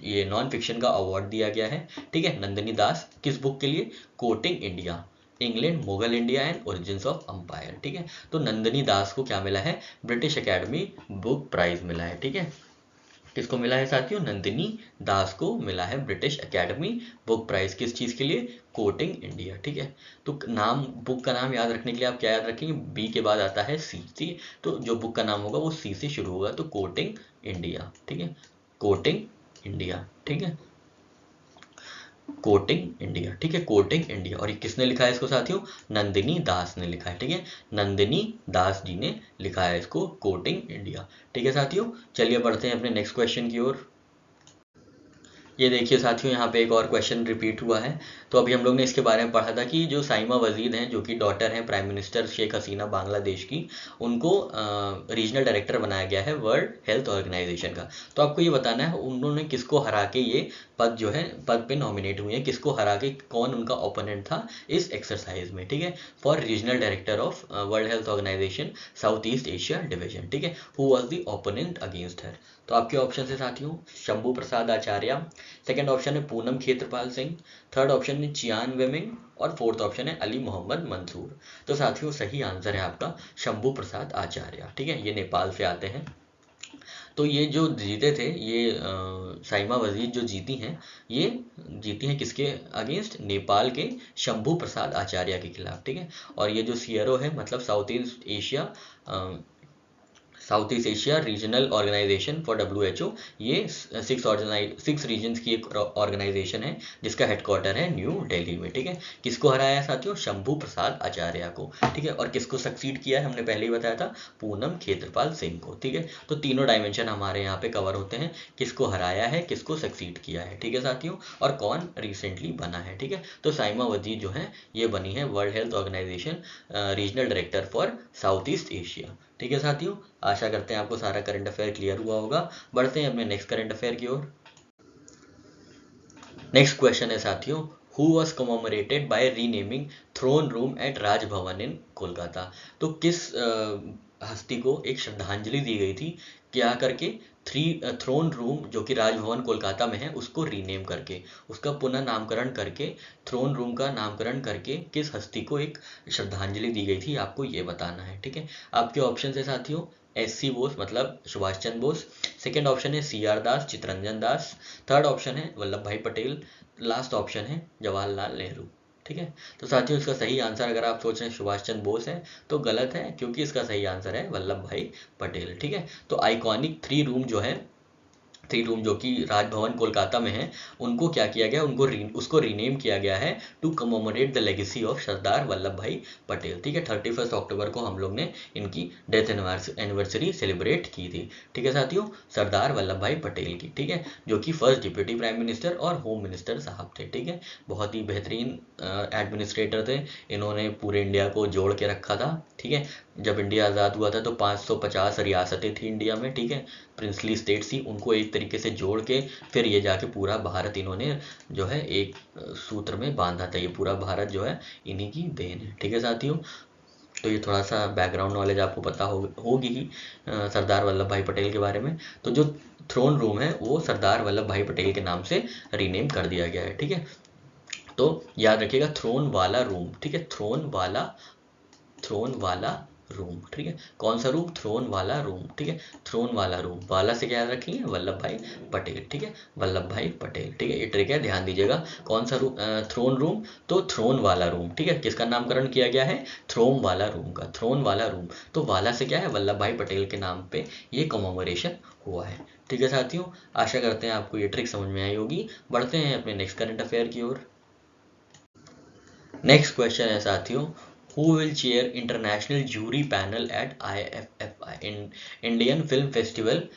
ये नॉन फिक्शन का अवार्ड दिया गया है। ठीक है, नंदिनी दास किस बुक के लिए, coating India, England, Mughal India and origins of umpire. ठीक है, तो नंदिनी दास को क्या मिला है, ब्रिटिश एकेडमी बुक प्राइज मिला है। ठीक है, किसको मिला है साथियों, नंदिनी दास को मिला है ब्रिटिश एकेडमी बुक प्राइज, किस चीज़ के लिए, कोटिंग इंडिया। ठीक है, तो नाम, बुक का नाम याद रखने के लिए आप क्या याद रखेंगे, बी के बाद आता है सी। ठीक है, तो जो बुक का नाम होगा वो सी से शुरू होगा, तो कोटिंग इंडिया। ठीक है, कोटिंग इंडिया। ठीक है, कोटिंग इंडिया। ठीक है, कोटिंग इंडिया। और ये किसने लिखा है इसको साथियों, नंदिनी दास ने लिखा है। ठीक है, नंदिनी दास जी ने लिखा है इसको, कोटिंग इंडिया। ठीक है साथियों, चलिए बढ़ते हैं अपने नेक्स्ट क्वेश्चन की ओर। ये देखिए साथियों, यहाँ पे एक और क्वेश्चन रिपीट हुआ है। तो अभी हम लोग ने इसके बारे में पढ़ा था कि जो साइमा वजीद हैं, जो कि डॉटर हैं प्राइम मिनिस्टर शेख हसीना बांग्लादेश की, उनको रीजनल डायरेक्टर बनाया गया है वर्ल्ड हेल्थ ऑर्गेनाइजेशन का। तो आपको ये बताना है उन्होंने किसको हरा के ये पद जो है पद पे नॉमिनेट हुए हैं, किसको हरा के, कौन उनका ओपोनेंट था इस एक्सरसाइज में, ठीक है। For regional director of World Health Organization South east Asia division, ठीक है। Who was the opponent against her. तो आपके ऑप्शन है साथियों शंभू प्रसाद आचार्य, सेकंड ऑप्शन है पूनम खेत्रपाल सिंह, थर्ड ऑप्शन है चियान वेमिंग और फोर्थ ऑप्शन है अली मोहम्मद मंसूर। तो साथियों सही आंसर है आपका शंभू प्रसाद आचार्य, ठीक है। ये नेपाल से आते हैं। तो ये जो जीते थे, ये साइमा वजीद जो जीती हैं, ये जीती हैं किसके अगेंस्ट, नेपाल के शंभू प्रसाद आचार्य के खिलाफ, ठीक है। और ये जो सीआरओ है मतलब South east Asia regional organization for WHO, ये 6 रीजन्स की एक ऑर्गेनाइजेशन है जिसका हेडक्वार्टर है न्यू दिल्ली में, ठीक है। किसको हराया साथियों, शंभू प्रसाद आचार्य को, ठीक है। और किसको सक्सीड किया है, हमने पहले ही बताया था, पूनम खेत्रपाल सिंह को, ठीक है। तो तीनों डायमेंशन हमारे यहाँ पे कवर होते हैं, किसको हराया है, किसको सक्सीड किया है, ठीक है साथियों, और कौन रिसेंटली बना है, ठीक है। तो साइमा वजीद जो है ये बनी है World Health Organization regional director for South east Asia, ठीक है साथियों। आशा करते हैं आपको सारा करंट अफेयर क्लियर हुआ होगा। बढ़ते हैं अपने नेक्स्ट करंट अफेयर की ओर। नेक्स्ट क्वेश्चन है साथियों, who was commemorated by renaming throne room at Raj Bhavan in Kolkata. तो किस हस्ती को एक श्रद्धांजलि दी गई थी, क्या करके, थ्रोन रूम जो कि राजभवन कोलकाता में है उसको रीनेम करके, उसका पुनः नामकरण करके, थ्रोन रूम का नामकरण करके किस हस्ती को एक श्रद्धांजलि दी गई थी, आपको ये बताना है, ठीक है। आपके ऑप्शन है साथियों SC बोस मतलब सुभाष चंद्र बोस, सेकेंड ऑप्शन है CR दास चितरंजन दास, थर्ड ऑप्शन है वल्लभ भाई पटेल, लास्ट ऑप्शन है जवाहरलाल नेहरू, ठीक है। तो साथियों इसका सही आंसर अगर आप सोच रहे हैं सुभाष चंद्र बोस है तो गलत है, क्योंकि इसका सही आंसर है वल्लभ भाई पटेल, ठीक है। तो आइकॉनिक 3 रूम जो है, 3 रूम जो कि राजभवन कोलकाता में है, उनको क्या किया गया, उसको रीनेम किया गया है to कमोमोरेट the legacy of Sardar Vallabh भाई पटेल, ठीक है। 31 अक्टूबर को हम लोग ने इनकी डेथ एनिवर्सरी सेलिब्रेट की थी, ठीक है साथियों, सरदार वल्लभ भाई पटेल की, ठीक है, जो कि फर्स्ट डिप्यूटी प्राइम मिनिस्टर और होम मिनिस्टर साहब थे, ठीक है। बहुत ही बेहतरीन एडमिनिस्ट्रेटर थे, इन्होंने पूरे इंडिया को जोड़ के रखा था, ठीक है। जब इंडिया आज़ाद हुआ था तो 550 रियासतें थी इंडिया में, ठीक है, प्रिंसली स्टेट्स थी, उनको एक तरीके से जोड़ के फिर ये जाके पूरा भारत इन्होंने जो है एक सूत्र में बांधा था, ये पूरा भारत जो है इन्हीं की देन है, ठीक है साथियों। तो ये थोड़ा सा बैकग्राउंड नॉलेज आपको पता होगी ही सरदार वल्लभ भाई पटेल के बारे में। तो जो थ्रोन रूम है वो सरदार वल्लभ भाई पटेल के नाम से रीनेम कर दिया गया है, ठीक है। तो याद रखिएगा थ्रोन वाला रूम, ठीक है, थ्रोन वाला रूम, ठीक है। कौन सा रूम, थ्रोन वाला रूम, ठीक है, थ्रोन वाला रूम, वाला से क्या याद रखेंगे, वल्लभ भाई पटेल, ठीक है, वल्लभ भाई पटेल, ठीक है। ये ट्रिक है, ध्यान दीजिएगा, कौन सा रूम, थ्रोन रूम, तो थ्रोन वाला रूम, ठीक है। किसका नामकरण किया गया है, थ्रोन वाला रूम का, थ्रोन वाला रूम, तो वाला से क्या है, वल्लभ भाई पटेल के नाम पे ये कमोमोरेशन हुआ है, ठीक है साथियों। आशा करते हैं आपको ये ट्रिक समझ में आई होगी। बढ़ते हैं अपने नेक्स्ट करंट अफेयर की ओर। नेक्स्ट क्वेश्चन है साथियों, who will chair international jury panel at IFFI Indian Film Festival,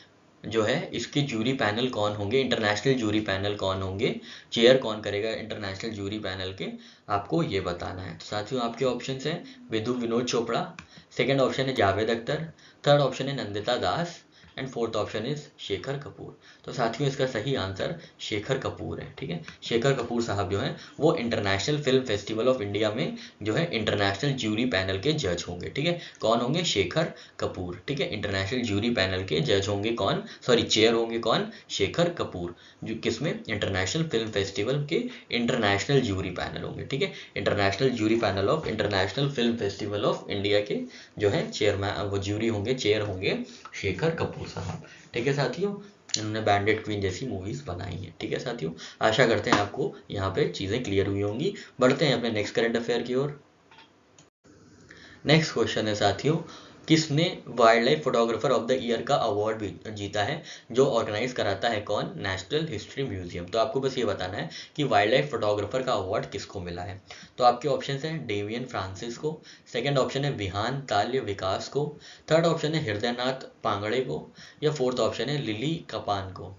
जो है इसके जूरी पैनल कौन होंगे, इंटरनेशनल जूरी पैनल कौन होंगे, चेयर कौन करेगा इंटरनेशनल जूरी पैनल के, आपको ये बताना है। तो साथियों आपके ऑप्शन हैं विधु विनोद चोपड़ा, सेकंड ऑप्शन है जावेद अख्तर, थर्ड ऑप्शन है Nandita Das and fourth option is Shekhar Kapoor. तो साथियों इसका सही आंसर शेखर कपूर है, ठीक है। शेखर कपूर साहब जो हैं वो international Film Festival of India में जो है इंटरनेशनल जूरी पैनल के जज होंगे, ठीक है। कौन होंगे, शेखर कपूर, ठीक है। इंटरनेशनल जूरी पैनल के जज होंगे कौन, सॉरी चेयर होंगे कौन, शेखर कपूर, जो किसमें, इंटरनेशनल फिल्म फेस्टिवल के इंटरनेशनल जूरी पैनल होंगे, ठीक है। International jury panel of International Film Festival of India के जो है चेयरमैन, वो जूरी होंगे, चेयर होंगे शेखर कपूर साहब, ठीक है साथियों। इन्होंने बैंडेड क्वीन जैसी मूवीज बनाई हैं, ठीक है साथियों। आशा करते हैं आपको यहाँ पे चीज़ें क्लियर हुई होंगी। बढ़ते हैं अपने नेक्स्ट करंट अफेयर की ओर। नेक्स्ट क्वेश्चन है साथियों, किसने wild life photographer of the year का अवार्ड भी जीता है, जो ऑर्गेनाइज कराता है कौन, नेशनल हिस्ट्री म्यूजियम। तो आपको बस ये बताना है कि वाइल्ड लाइफ फोटोग्राफर का अवार्ड किसको मिला है। तो आपके ऑप्शन हैं डेवियन फ्रांसिस को, सेकंड ऑप्शन है विहान ताल्य विकास को, थर्ड ऑप्शन है हृदयनाथ पांगड़े को, या फोर्थ ऑप्शन है लिली कपान को।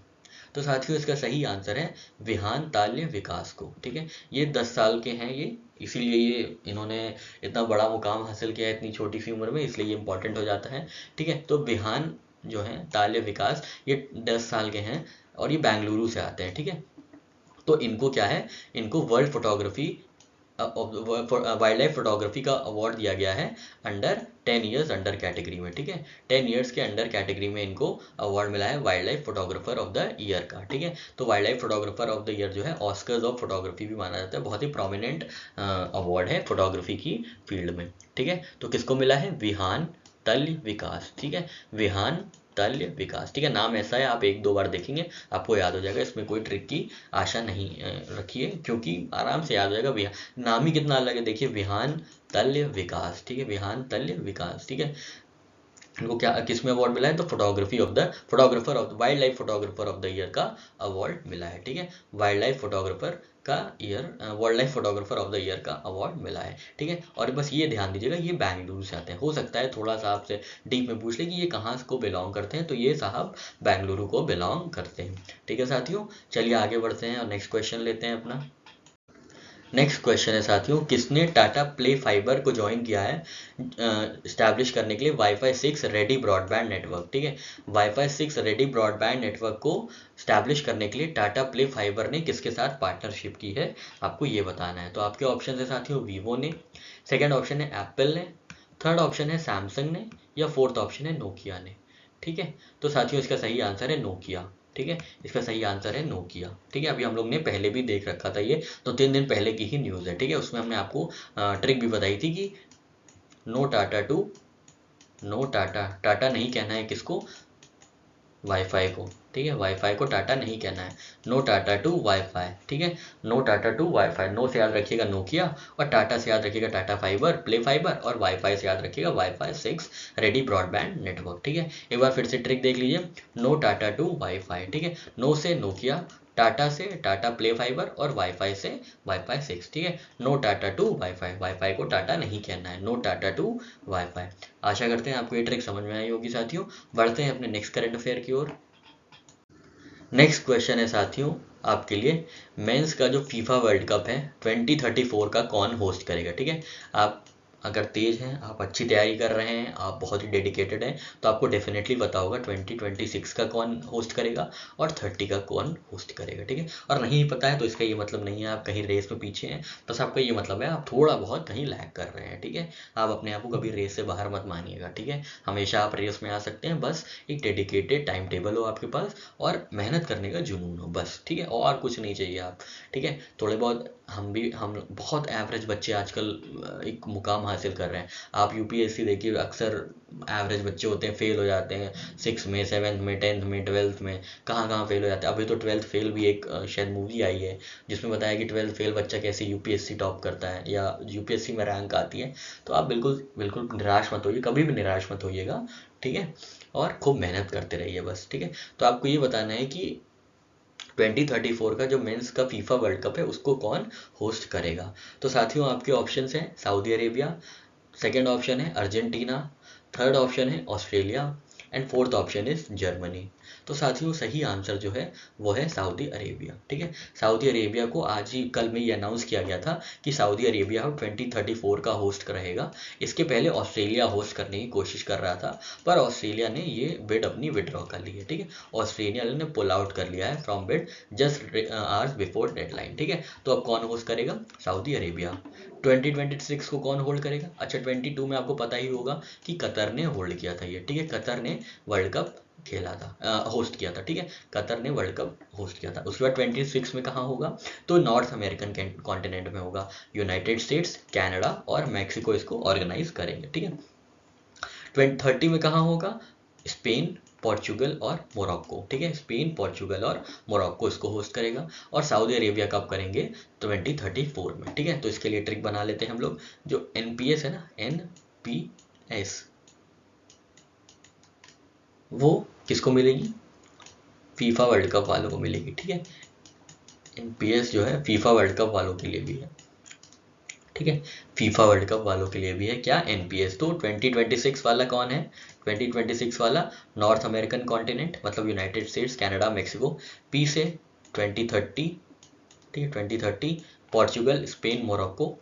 तो साथियों इसका सही आंसर है विहान ताल्य विकास को। ठीक है, ये 10 साल के हैं ये, इसीलिए ये इन्होंने इतना बड़ा मुकाम हासिल किया है इतनी छोटी सी उम्र में, इसलिए ये इंपॉर्टेंट हो जाता है। ठीक है, तो विहान जो है ताल्य विकास, ये 10 साल के हैं और ये बेंगलुरु से आते हैं। ठीक है, तो इनको क्या है, इनको world photography wild life photography का अवार्ड दिया गया है अंडर 10 ईयर्स अंडर कैटेगरी में। ठीक है, 10 ईयर्स के अंडर कैटेगरी में इनको अवार्ड मिला है wild life photographer of the year का। ठीक है, तो wild life photographer of the year जो है ऑस्कर्स ऑफ फोटोग्राफी भी माना जाता है, बहुत ही प्रोमिनेंट अवार्ड है फोटोग्राफी की फील्ड में। ठीक है, तो किसको मिला है, विहान तल्य विकास। ठीक है, विहान तल्य विकास। ठीक है, नाम ऐसा है, आप 1-2 बार देखेंगे आपको याद हो जाएगा, इसमें कोई ट्रिक की आशा नहीं रखिए, क्योंकि आराम से याद हो जाएगा। नाम ही कितना अलग है, देखिए विहान तल्य विकास। ठीक है, विहान तल्य विकास। ठीक है, इनको क्या किस में अवार्ड मिला है, तो photographer of the wild life photographer of the year का अवार्ड मिला है। ठीक है, वाइल्ड लाइफ फोटोग्राफर का year, wild life photographer of the year का अवार्ड मिला है। ठीक है, और बस ये ध्यान दीजिएगा ये बेंगलुरु से आते हैं। हो सकता है थोड़ा सा आपसे डीप में पूछ ले कि ये कहाँ को बिलोंग करते हैं, तो ये साहब बेंगलुरु को बिलोंग करते हैं। ठीक है साथियों, चलिए आगे बढ़ते हैं और नेक्स्ट क्वेश्चन लेते हैं अपना। नेक्स्ट क्वेश्चन है साथियों, किसने टाटा प्ले फाइबर को ज्वाइन किया है इस्टेब्लिश करने के लिए वाईफाई 6 रेडी ब्रॉडबैंड नेटवर्क। ठीक है, वाईफाई 6 रेडी ब्रॉडबैंड नेटवर्क को इस्टेब्लिश करने के लिए टाटा प्ले फाइबर ने किसके साथ पार्टनरशिप की है, आपको ये बताना है। तो आपके ऑप्शन है साथियों, वीवो ने, सेकेंड ऑप्शन है एप्पल ने, थर्ड ऑप्शन है सैमसंग ने, या फोर्थ ऑप्शन है नोकिया ने। ठीक है, तो साथियों इसका सही आंसर है नोकिया। ठीक है, इसका सही आंसर है नोकिया। ठीक है, अभी हम लोग ने पहले भी देख रखा था, ये 2-3 दिन पहले की ही न्यूज़ है। ठीक है, उसमें हमने आपको ट्रिक भी बताई थी कि नो टाटा, टाटा नहीं कहना है किसको, वाईफाई को। ठीक है, वाईफाई को टाटा नहीं कहना है, नो टाटा टू वाईफाई। ठीक है, no Tata to WiFi, no से याद रखिएगा नोकिया, और टाटा से याद रखिएगा टाटा फाइबर प्ले फाइबर, और वाईफाई से याद रखिएगा वाईफाई 6 रेडी ब्रॉडबैंड नेटवर्क। ठीक है, एक बार फिर से ट्रिक देख लीजिए, नो टाटा टू वाईफाई। ठीक है, नो से नोकिया, टाटा से टाटा प्ले फाइबर, और वाईफाई से वाईफाई 6। ठीक है, no Tata to WiFi, WiFi को टाटा नहीं कहना है, नो टाटा टू वाईफाई। आशा करते हैं आपको ये ट्रिक समझ में आई होगी साथियों। बढ़ते हैं अपने नेक्स्ट करंट अफेयर की ओर। नेक्स्ट क्वेश्चन है साथियों आपके लिए, मेंस का जो फीफा वर्ल्ड कप है 2034 का कौन होस्ट करेगा। ठीक है, आप अगर तेज हैं, आप अच्छी तैयारी कर रहे हैं, आप बहुत ही डेडिकेटेड हैं, तो आपको डेफिनेटली पता होगा 2026 का कौन होस्ट करेगा और 30 का कौन होस्ट करेगा। ठीक है, और नहीं पता है तो इसका ये मतलब नहीं है आप कहीं रेस में पीछे हैं, बस आपका ये मतलब है आप थोड़ा बहुत कहीं लैग कर रहे हैं। ठीक है, आप अपने आप को कभी रेस से बाहर मत मानिएगा। ठीक है, हमेशा आप रेस में आ सकते हैं, बस एक डेडिकेटेड टाइम टेबल हो आपके पास और मेहनत करने का जुनून हो बस। ठीक है, और कुछ नहीं चाहिए आप। ठीक है, थोड़े बहुत हम बहुत एवरेज बच्चे आजकल एक मुकाम हासिल कर रहे हैं। आप यूपीएससी देखिए, अक्सर एवरेज बच्चे होते हैं, फेल हो जाते हैं 6 में, 7th में, 10th में, 12th में, कहाँ कहाँ फेल हो जाते हैं। अभी तो 12th फेल भी एक शायद मूवी आई है जिसमें बताया कि 12th फेल बच्चा कैसे यूपीएससी टॉप करता है या यूपीएससी में रैंक आती है। तो आप बिल्कुल बिल्कुल निराश मत होइए, कभी भी निराश मत होइएगा। ठीक है, और खूब मेहनत करते रहिए बस। ठीक है, तो आपको ये बताना है कि 2034 का जो मेंस का फीफा वर्ल्ड कप है उसको कौन होस्ट करेगा। तो साथियों आपके ऑप्शंस हैं सऊदी अरेबिया, सेकंड ऑप्शन है अर्जेंटीना, थर्ड ऑप्शन है Australia, and fourth option is Germany. तो साथियों सही आंसर जो है वो है सऊदी अरेबिया। ठीक है, सऊदी अरेबिया को आज ही कल में ये अनाउंस किया गया था कि सऊदी अरेबिया 2034 का होस्ट रहेगा। इसके पहले ऑस्ट्रेलिया होस्ट करने की कोशिश कर रहा था, पर ऑस्ट्रेलिया ने ये बिड अपनी विड्रॉ कर ली है। ठीक है, ऑस्ट्रेलिया ने पुल आउट कर लिया है from bid just hours before deadline. ठीक है, तो अब कौन होस्ट करेगा, सऊदी अरेबिया। 2026 को कौन होल्ड करेगा, अच्छा 22 में आपको पता ही होगा कि कतर ने होल्ड किया था ये। ठीक है, कतर ने वर्ल्ड कप खेला था, होस्ट किया था। ठीक है, कतर ने वर्ल्ड कप होस्ट किया था। उसके बाद 26 में कहाँ होगा, तो नॉर्थ अमेरिकन कॉन्टिनेंट में होगा, यूनाइटेड स्टेट्स, कनाडा और मैक्सिको इसको ऑर्गेनाइज करेंगे। ठीक है, 30 में कहाँ होगा, स्पेन, पोर्चुगल और मोरक्को। ठीक है, स्पेन, पोर्चुगल और मोरक्को इसको होस्ट करेगा, और सऊदी अरेबिया कब करेंगे, 2034 में। ठीक है, तो इसके लिए ट्रिक बना लेते हैं हम लोग, जो एनपीएस है ना, एनपीएस, वो किसको मिलेगी, फीफा वर्ल्ड कप वालों को मिलेगी। ठीक है, एनपीएस जो है फीफा वर्ल्ड कप वालों के लिए भी है। ठीक है। फीफा वर्ल्ड कप वालों के लिए भी है क्या, एनपीएस। तो 2026 वाला कौन है, 2026 वाला नॉर्थ अमेरिकन कॉन्टिनेंट मतलब United states, Canada, Mexico. P से 2030, ठीक है 2030 पोर्चुगल, स्पेन, मोरक्को।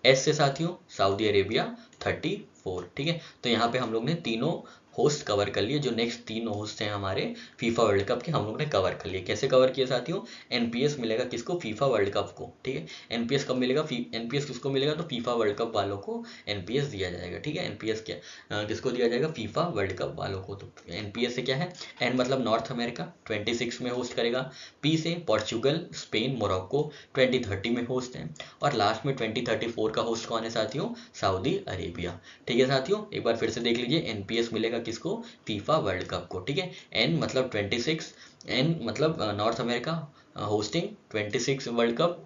एस से साथियों सऊदी अरेबिया 34, ठीक है। तो यहाँ पे हम लोग ने तीनों होस्ट कवर कर लिए, जो नेक्स्ट तीन होस्ट हैं हमारे फीफा वर्ल्ड कप के, हम लोग ने कवर कर लिए। कैसे कवर किए साथियों, एनपीएस मिलेगा किसको, फीफा वर्ल्ड कप को, ठीक है। एनपीएस कब मिलेगा, एनपीएस किसको मिलेगा, तो फीफा वर्ल्ड कप वालों को एनपीएस दिया जाएगा, ठीक है। एनपीएस क्या किसको दिया जाएगा, फीफा वर्ल्ड कप वालों को। तो एनपीएस से क्या है, एन मतलब नॉर्थ अमेरिका 26 में होस्ट करेगा। पी से पोर्चुगल, स्पेन, मोरक्को 2030 में होस्ट है। और लास्ट में 2034 का होस्ट कौन है साथियों, सऊदी अरेबिया, ठीक है साथियों। एक बार फिर से देख लीजिए, एनपीएस मिलेगा किसको, फीफा वर्ल्ड कप को, ठीक है। एन मतलब 26, एन मतलब North America hosting 26 World Cup.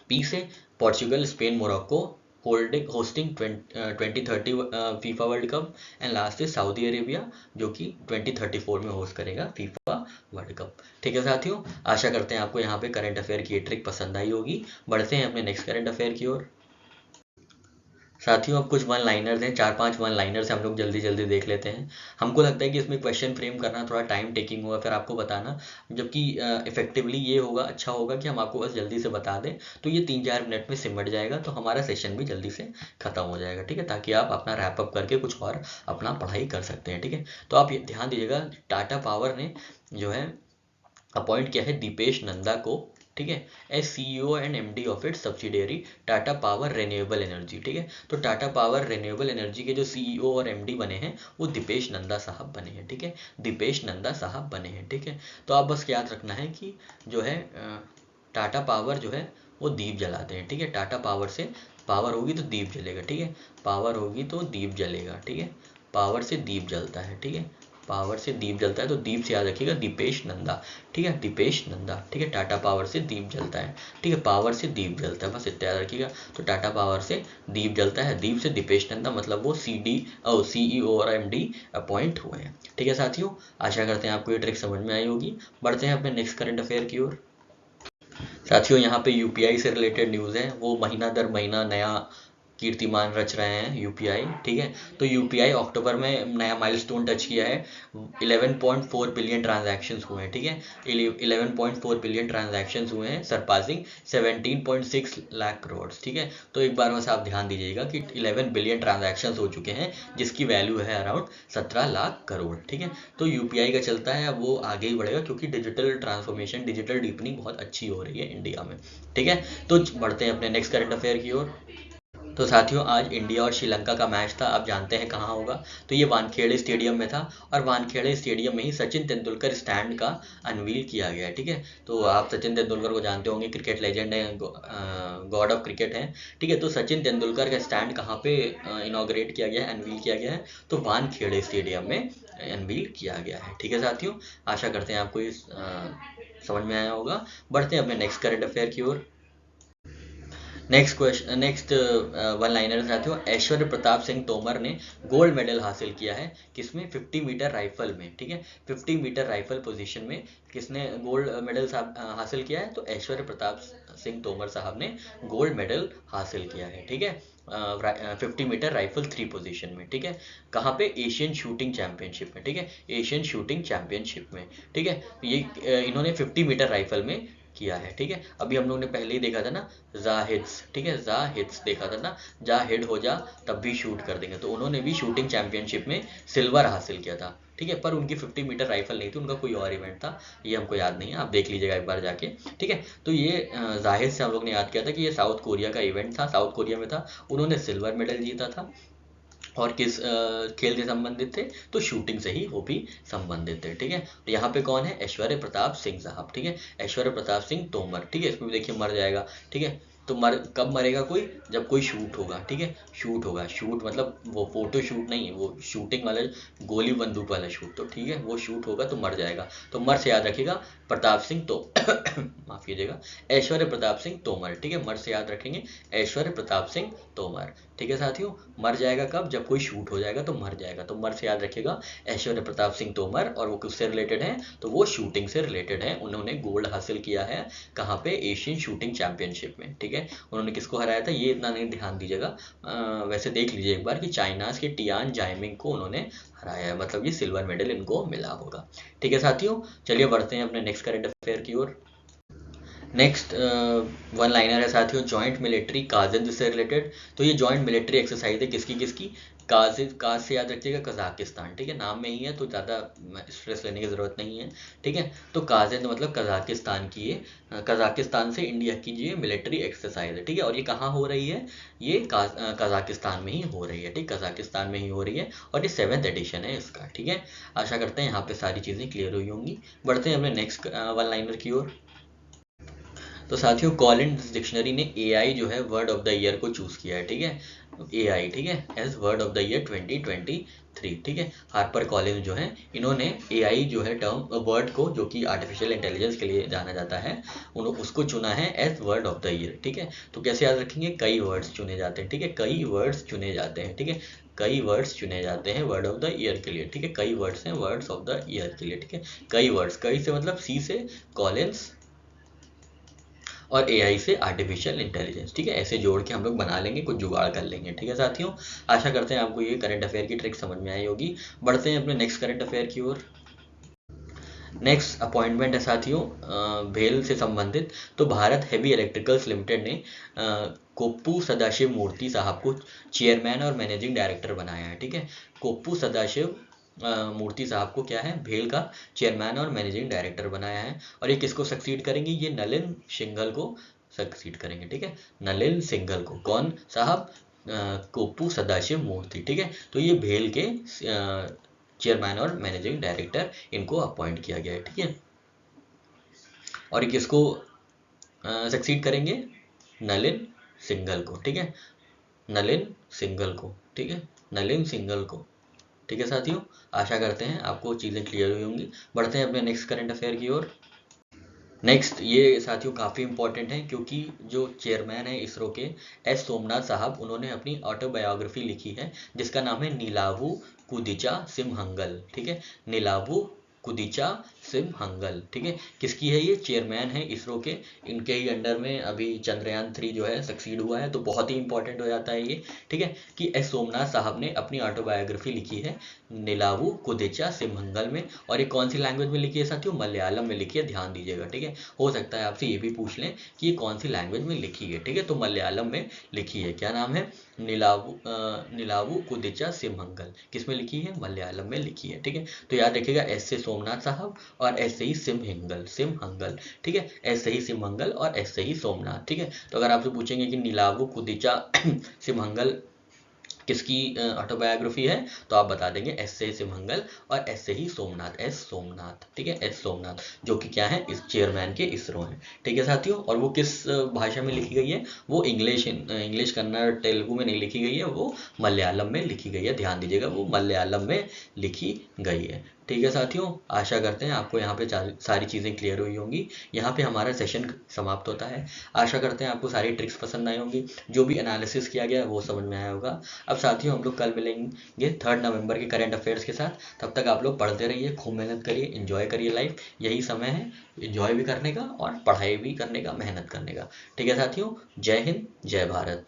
P से Portugal, Spain, Morocco hosting 2030 FIFA World Cup. And last है सऊदी अरेबिया जो कि 2034 में होस्ट करेगा फीफा वर्ल्ड कप, ठीक है साथियों। आशा करते हैं आपको यहाँ पे करंट अफेयर की ये ट्रिक पसंद आई होगी। बढ़ते हैं अपने नेक्स्ट करंट अफेयर की ओर। साथियों अब कुछ वन लाइनर्स हैं, 4-5 वन लाइनर्स हम लोग जल्दी जल्दी देख लेते हैं। हमको लगता है कि इसमें क्वेश्चन फ्रेम करना थोड़ा टाइम टेकिंग होगा, फिर आपको बताना, जबकि इफेक्टिवली ये होगा, अच्छा होगा कि हम आपको बस जल्दी से बता दें, तो ये 3-4 मिनट में सिमट जाएगा, तो हमारा सेशन भी जल्दी से खत्म हो जाएगा, ठीक है, ताकि आप अपना रैप अप करके कुछ और अपना पढ़ाई कर सकते हैं, ठीक है। तो आप ध्यान दीजिएगा, टाटा पावर ने जो है अपॉइंट किया है दीपेश नंदा को, ठीक है, as CEO and MD of its subsidiary Tata Power Renewable Energy, ठीक है। तो टाटा पावर रिन्यूएबल एनर्जी के जो सीईओ और एमडी बने हैं वो दीपेश नंदा साहब बने हैं, ठीक है, दीपेश नंदा साहब बने हैं, ठीक है। तो आप बस याद रखना है कि जो है टाटा पावर जो है वो दीप जलाते हैं, ठीक है। टाटा पावर से पावर होगी तो दीप जलेगा, ठीक है, पावर होगी तो दीप जलेगा, ठीक है, पावर से दीप जलता है, ठीक है, पावर से दीप जलता है, तो दीप से याद रखिएगा दीपेश नंदा, ठीक है, दीपेश नंदा, ठीक है। टाटा पावर से दीप जलता है, ठीक है, पावर से दीप जलता है, बस इतना याद रखिएगा। तो टाटा पावर से दीप जलता है, दीप से दीपेश नंदा, मतलब वो सीईओ और एमडी अपॉइंट हुए हैं, ठीक है साथियों। आशा करते हैं आपको ये ट्रिक समझ में आई होगी। बढ़ते हैं अपने नेक्स्ट करंट अफेयर की ओर। साथियों यहाँ पे यूपीआई से रिलेटेड न्यूज़ है, वो महीना दर महीना नया कीर्तिमान रच रहे हैं यूपीआई, ठीक है। तो यूपीआई अक्टूबर में नया माइलस्टोन टच किया है, 11.4 बिलियन ट्रांजैक्शंस हुए हैं, ठीक है, 11.4 बिलियन ट्रांजैक्शंस हुए हैं, सरपासिंग 17.6 लाख करोड़, ठीक है। तो एक बार बस आप ध्यान दीजिएगा कि 11 बिलियन ट्रांजैक्शंस हो चुके हैं, जिसकी वैल्यू है अराउंड 17 लाख करोड़, ठीक है। तो यूपीआई का चलता है, अब वो आगे ही बढ़ेगा क्योंकि डिजिटल ट्रांसफॉर्मेशन, डिजिटल डीपनिंग बहुत अच्छी हो रही है इंडिया में, ठीक है। तो बढ़ते हैं अपने नेक्स्ट करंट अफेयर की ओर। तो साथियों आज इंडिया और श्रीलंका का मैच था, आप जानते हैं कहाँ होगा, तो ये वानखेड़े स्टेडियम में था, और वानखेड़े स्टेडियम में ही सचिन तेंदुलकर स्टैंड का अनवील किया गया है, ठीक है। तो आप सचिन तेंदुलकर को जानते होंगे, क्रिकेट लेजेंड है, गॉड ऑफ क्रिकेट है, ठीक है। तो सचिन तेंदुलकर का स्टैंड कहाँ पे इनॉग्रेट किया गया है, अनवील किया गया है, तो वानखेड़े स्टेडियम में अनवील किया गया है, ठीक है साथियों। आशा करते हैं आपको ये समझ में आया होगा। बढ़ते हैं अपने नेक्स्ट करंट अफेयर की ओर। नेक्स्ट वन लाइनर साथियों, ऐश्वर्य प्रताप सिंह तोमर ने गोल्ड मेडल हासिल किया है किसमें, 50 मीटर राइफल में, ठीक है। 50 मीटर राइफल पोजीशन में किसने गोल्ड मेडल हासिल किया है, तो ऐश्वर्य प्रताप सिंह तोमर साहब ने गोल्ड मेडल हासिल किया है, ठीक है, 50 मीटर राइफल 3 पोजीशन में, ठीक है। कहाँ पे, एशियन शूटिंग चैंपियनशिप में, ठीक है, एशियन शूटिंग चैंपियनशिप में, ठीक है। ये इन्होंने 50 मीटर राइफल में किया है, ठीक है। अभी हम लोग ने पहले ही देखा था ना जाहिद्स, ठीक है, जाहिद्स देखा था ना, जा हेड हो जा तब भी शूट कर देंगे, तो उन्होंने भी शूटिंग चैंपियनशिप में सिल्वर हासिल किया था, ठीक है। पर उनकी 50 मीटर राइफल नहीं थी, उनका कोई और इवेंट था, ये हमको याद नहीं है, आप देख लीजिएगा एक बार जाके, ठीक है। तो ये जाहिद से हम लोग ने याद किया था कि ये साउथ कोरिया का इवेंट था, साउथ कोरिया में था, उन्होंने सिल्वर मेडल जीता था, और किस खेल से संबंधित थे, तो शूटिंग से ही वो भी संबंधित थे, ठीक है। तो यहाँ पे कौन है, ऐश्वर्य प्रताप सिंह साहब, ठीक है, ऐश्वर्य प्रताप सिंह तोमर, ठीक है। इसमें भी देखिए मर जाएगा, ठीक है। तो कब मरेगा कोई, जब कोई शूट होगा, ठीक है, शूट होगा, शूट मतलब वो फोटो शूट नहीं है, वो शूटिंग वाला गोली बंदूक वाला शूट, तो ठीक है, वो शूट होगा तो मर जाएगा, तो मर से याद रखिएगा प्रताप सिंह तो माफ कीजिएगा, ऐश्वर्य प्रताप सिंह तोमर, ठीक है, मर से याद रखेंगे ऐश्वर्य प्रताप सिंह तोमर, ठीक है साथियों। मर जाएगा कब, जब कोई शूट हो जाएगा तो मर जाएगा, तो मर से याद रखिएगा ऐश्वर्य प्रताप सिंह तोमर, और वो किससे रिलेटेड है, तो वो शूटिंग से रिलेटेड है, उन्होंने गोल्ड हासिल किया है कहाँ पे, एशियन शूटिंग चैंपियनशिप में, ठीक है। ठीक है। उन्होंने किसको हराया था ये इतना नहीं ध्यान दीजिएगा, वैसे देख लीजिए एक बार कि चाइनाज के टियान जाइमिंग को उन्होंने हराया है, मतलब ये सिल्वर मेडल इनको मिला होगा। ठीक है साथियों, चलिए बढ़ते हैं अपने नेक्स्ट करंट अफेयर की ओर। नेक्स्ट वन लाइनर है साथियों, जॉइंट मिलिट्री काजिन से रिलेटेड। तो ये जॉइंट मिलिट्री एक्सरसाइज है किसकी किसकी, काज से याद रखिएगा कजाकिस्तान, ठीक है, नाम में ही है तो ज़्यादा स्ट्रेस लेने की ज़रूरत नहीं है, ठीक है। तो काजिन मतलब कजाकिस्तान की, ये कजाकिस्तान से इंडिया की ये मिलिट्री एक्सरसाइज है, ठीक है। और ये कहाँ हो रही है, ये कजाकिस्तान में ही हो रही है, ठीक, कजाकिस्तान में ही हो रही है और ये 7th एडिशन है इसका, ठीक है। आशा करते हैं यहाँ पे सारी चीज़ें क्लियर हुई होंगी। बढ़ते हैं अपने नेक्स्ट वन लाइनर की ओर। तो साथियों कॉलिन्स डिक्शनरी ने एआई जो है वर्ड ऑफ द ईयर को चूज किया है, ठीक है, एआई, ठीक है, as word of the year 2023, ठीक है। हार्पर कॉलिन्स जो है इन्होंने एआई जो है टर्म वर्ड को, जो कि आर्टिफिशियल इंटेलिजेंस के लिए जाना जाता है, उसको चुना है as word of the year, ठीक है। तो कैसे याद रखेंगे, कई वर्ड्स चुने जाते हैं, ठीक है, कई वर्ड्स चुने जाते हैं, ठीक है, कई वर्ड्स चुने जाते हैं वर्ड ऑफ द ईयर के लिए, ठीक है, कई वर्ड्स हैं वर्ड्स ऑफ द ईयर के लिए, ठीक है। कई वर्ड्स, कई से मतलब सी से कॉलिन्स और एआई से आर्टिफिशियल इंटेलिजेंस, ठीक है, ऐसे जोड़ के हम लोग बना लेंगे, कुछ जुगाड़ कर लेंगे, ठीक है साथियों। आशा करते हैं आपको ये करंट अफेयर की ट्रिक समझ में आई होगी। बढ़ते हैं अपने नेक्स्ट करंट अफेयर की ओर। नेक्स्ट अपॉइंटमेंट है साथियों भेल से संबंधित। तो भारत हेवी इलेक्ट्रिकल्स लिमिटेड ने कोप्पू सदाशिव मूर्ति साहब को चेयरमैन और मैनेजिंग डायरेक्टर बनाया है, ठीक है। कोप्पू सदाशिव मूर्ति साहब को क्या है, भेल का चेयरमैन और मैनेजिंग डायरेक्टर बनाया है। और ये किसको सक्सीड करेंगे, ये नलिन सिंघल को सक्सीड करेंगे, ठीक है, नलिन सिंघल को। कौन साहब, कोप्पू सदाशिव मूर्ति, ठीक है। तो ये भेल के चेयरमैन और मैनेजिंग डायरेक्टर इनको अपॉइंट किया गया है, ठीक है। और ये किसको सक्सीड करेंगे, नलिन सिंघल को, ठीक है, नलिन सिंघल को, ठीक है, नलिन सिंघल को, ठीक है साथियों। आशा करते हैं आपको चीज़ें क्लियर हुई होंगी। बढ़ते हैं अपने नेक्स्ट करंट अफेयर की ओर। नेक्स्ट ये साथियों काफ़ी इंपॉर्टेंट है, क्योंकि जो चेयरमैन है इसरो के एस सोमनाथ साहब, उन्होंने अपनी ऑटोबायोग्राफी लिखी है जिसका नाम है नीलावू कुदिचा सिमहंगल, ठीक है, नीलावू कुदिचा सिमहंगल, ठीक है। किसकी है ये, चेयरमैन है इसरो के, इनके ही अंडर में अभी चंद्रयान 3 जो है सक्सीड हुआ है, तो बहुत ही इंपॉर्टेंट हो जाता है ये, ठीक है, कि एस सोमनाथ साहब ने अपनी ऑटोबायोग्राफी लिखी है नीलावू कुदिचा सिमहंगल में। और ये कौन सी लैंग्वेज में लिखी है साथियों, मलयालम में लिखी है, ध्यान दीजिएगा, ठीक है। हो सकता है आपसे ये भी पूछ लें कि ये कौन सी लैंग्वेज में लिखी है, ठीक है, तो मलयालम में लिखी है। क्या नाम है, नीलावू कुदिचा सिमहंगल, किस में लिखी है, मलयालम में लिखी है, ठीक है। तो याद रखिएगा एस से सोमनाथ साहब और एस से ही सिमहंगल, ठीक है, एस से ही सिमहंगल और एस से ही सोमनाथ, ठीक है। तो अगर आपसे पूछेंगे कि नीलावू कुदिचा सिमहंगल किसकी ऑटोबायोग्राफी है, तो आप बता देंगे एस से सिमहंगल और एस से ही सोमनाथ, एस सोमनाथ, ठीक है, एस सोमनाथ, जो कि क्या है, इस चेयरमैन के इसरो हैं, ठीक है साथियों। और वो किस भाषा में लिखी गई है, वो इंग्लिश कन्नड़ तेलुगु में नहीं लिखी गई है, वो मलयालम में लिखी गई है, ध्यान दीजिएगा, वो मलयालम में लिखी गई है, ठीक है साथियों। आशा करते हैं आपको यहाँ पे सारी चीज़ें क्लियर हुई होंगी। यहाँ पे हमारा सेशन समाप्त होता है। आशा करते हैं आपको सारी ट्रिक्स पसंद आई होंगी, जो भी एनालिसिस किया गया वो समझ में आया होगा। अब साथियों हम लोग कल मिलेंगे 3 नवंबर के करंट अफेयर्स के साथ। तब तक आप लोग पढ़ते रहिए, खूब मेहनत करिए, एंजॉय करिए लाइफ, यही समय है एंजॉय भी करने का और पढ़ाई भी करने का, मेहनत करने का, ठीक है साथियों। जय हिंद, जय भारत।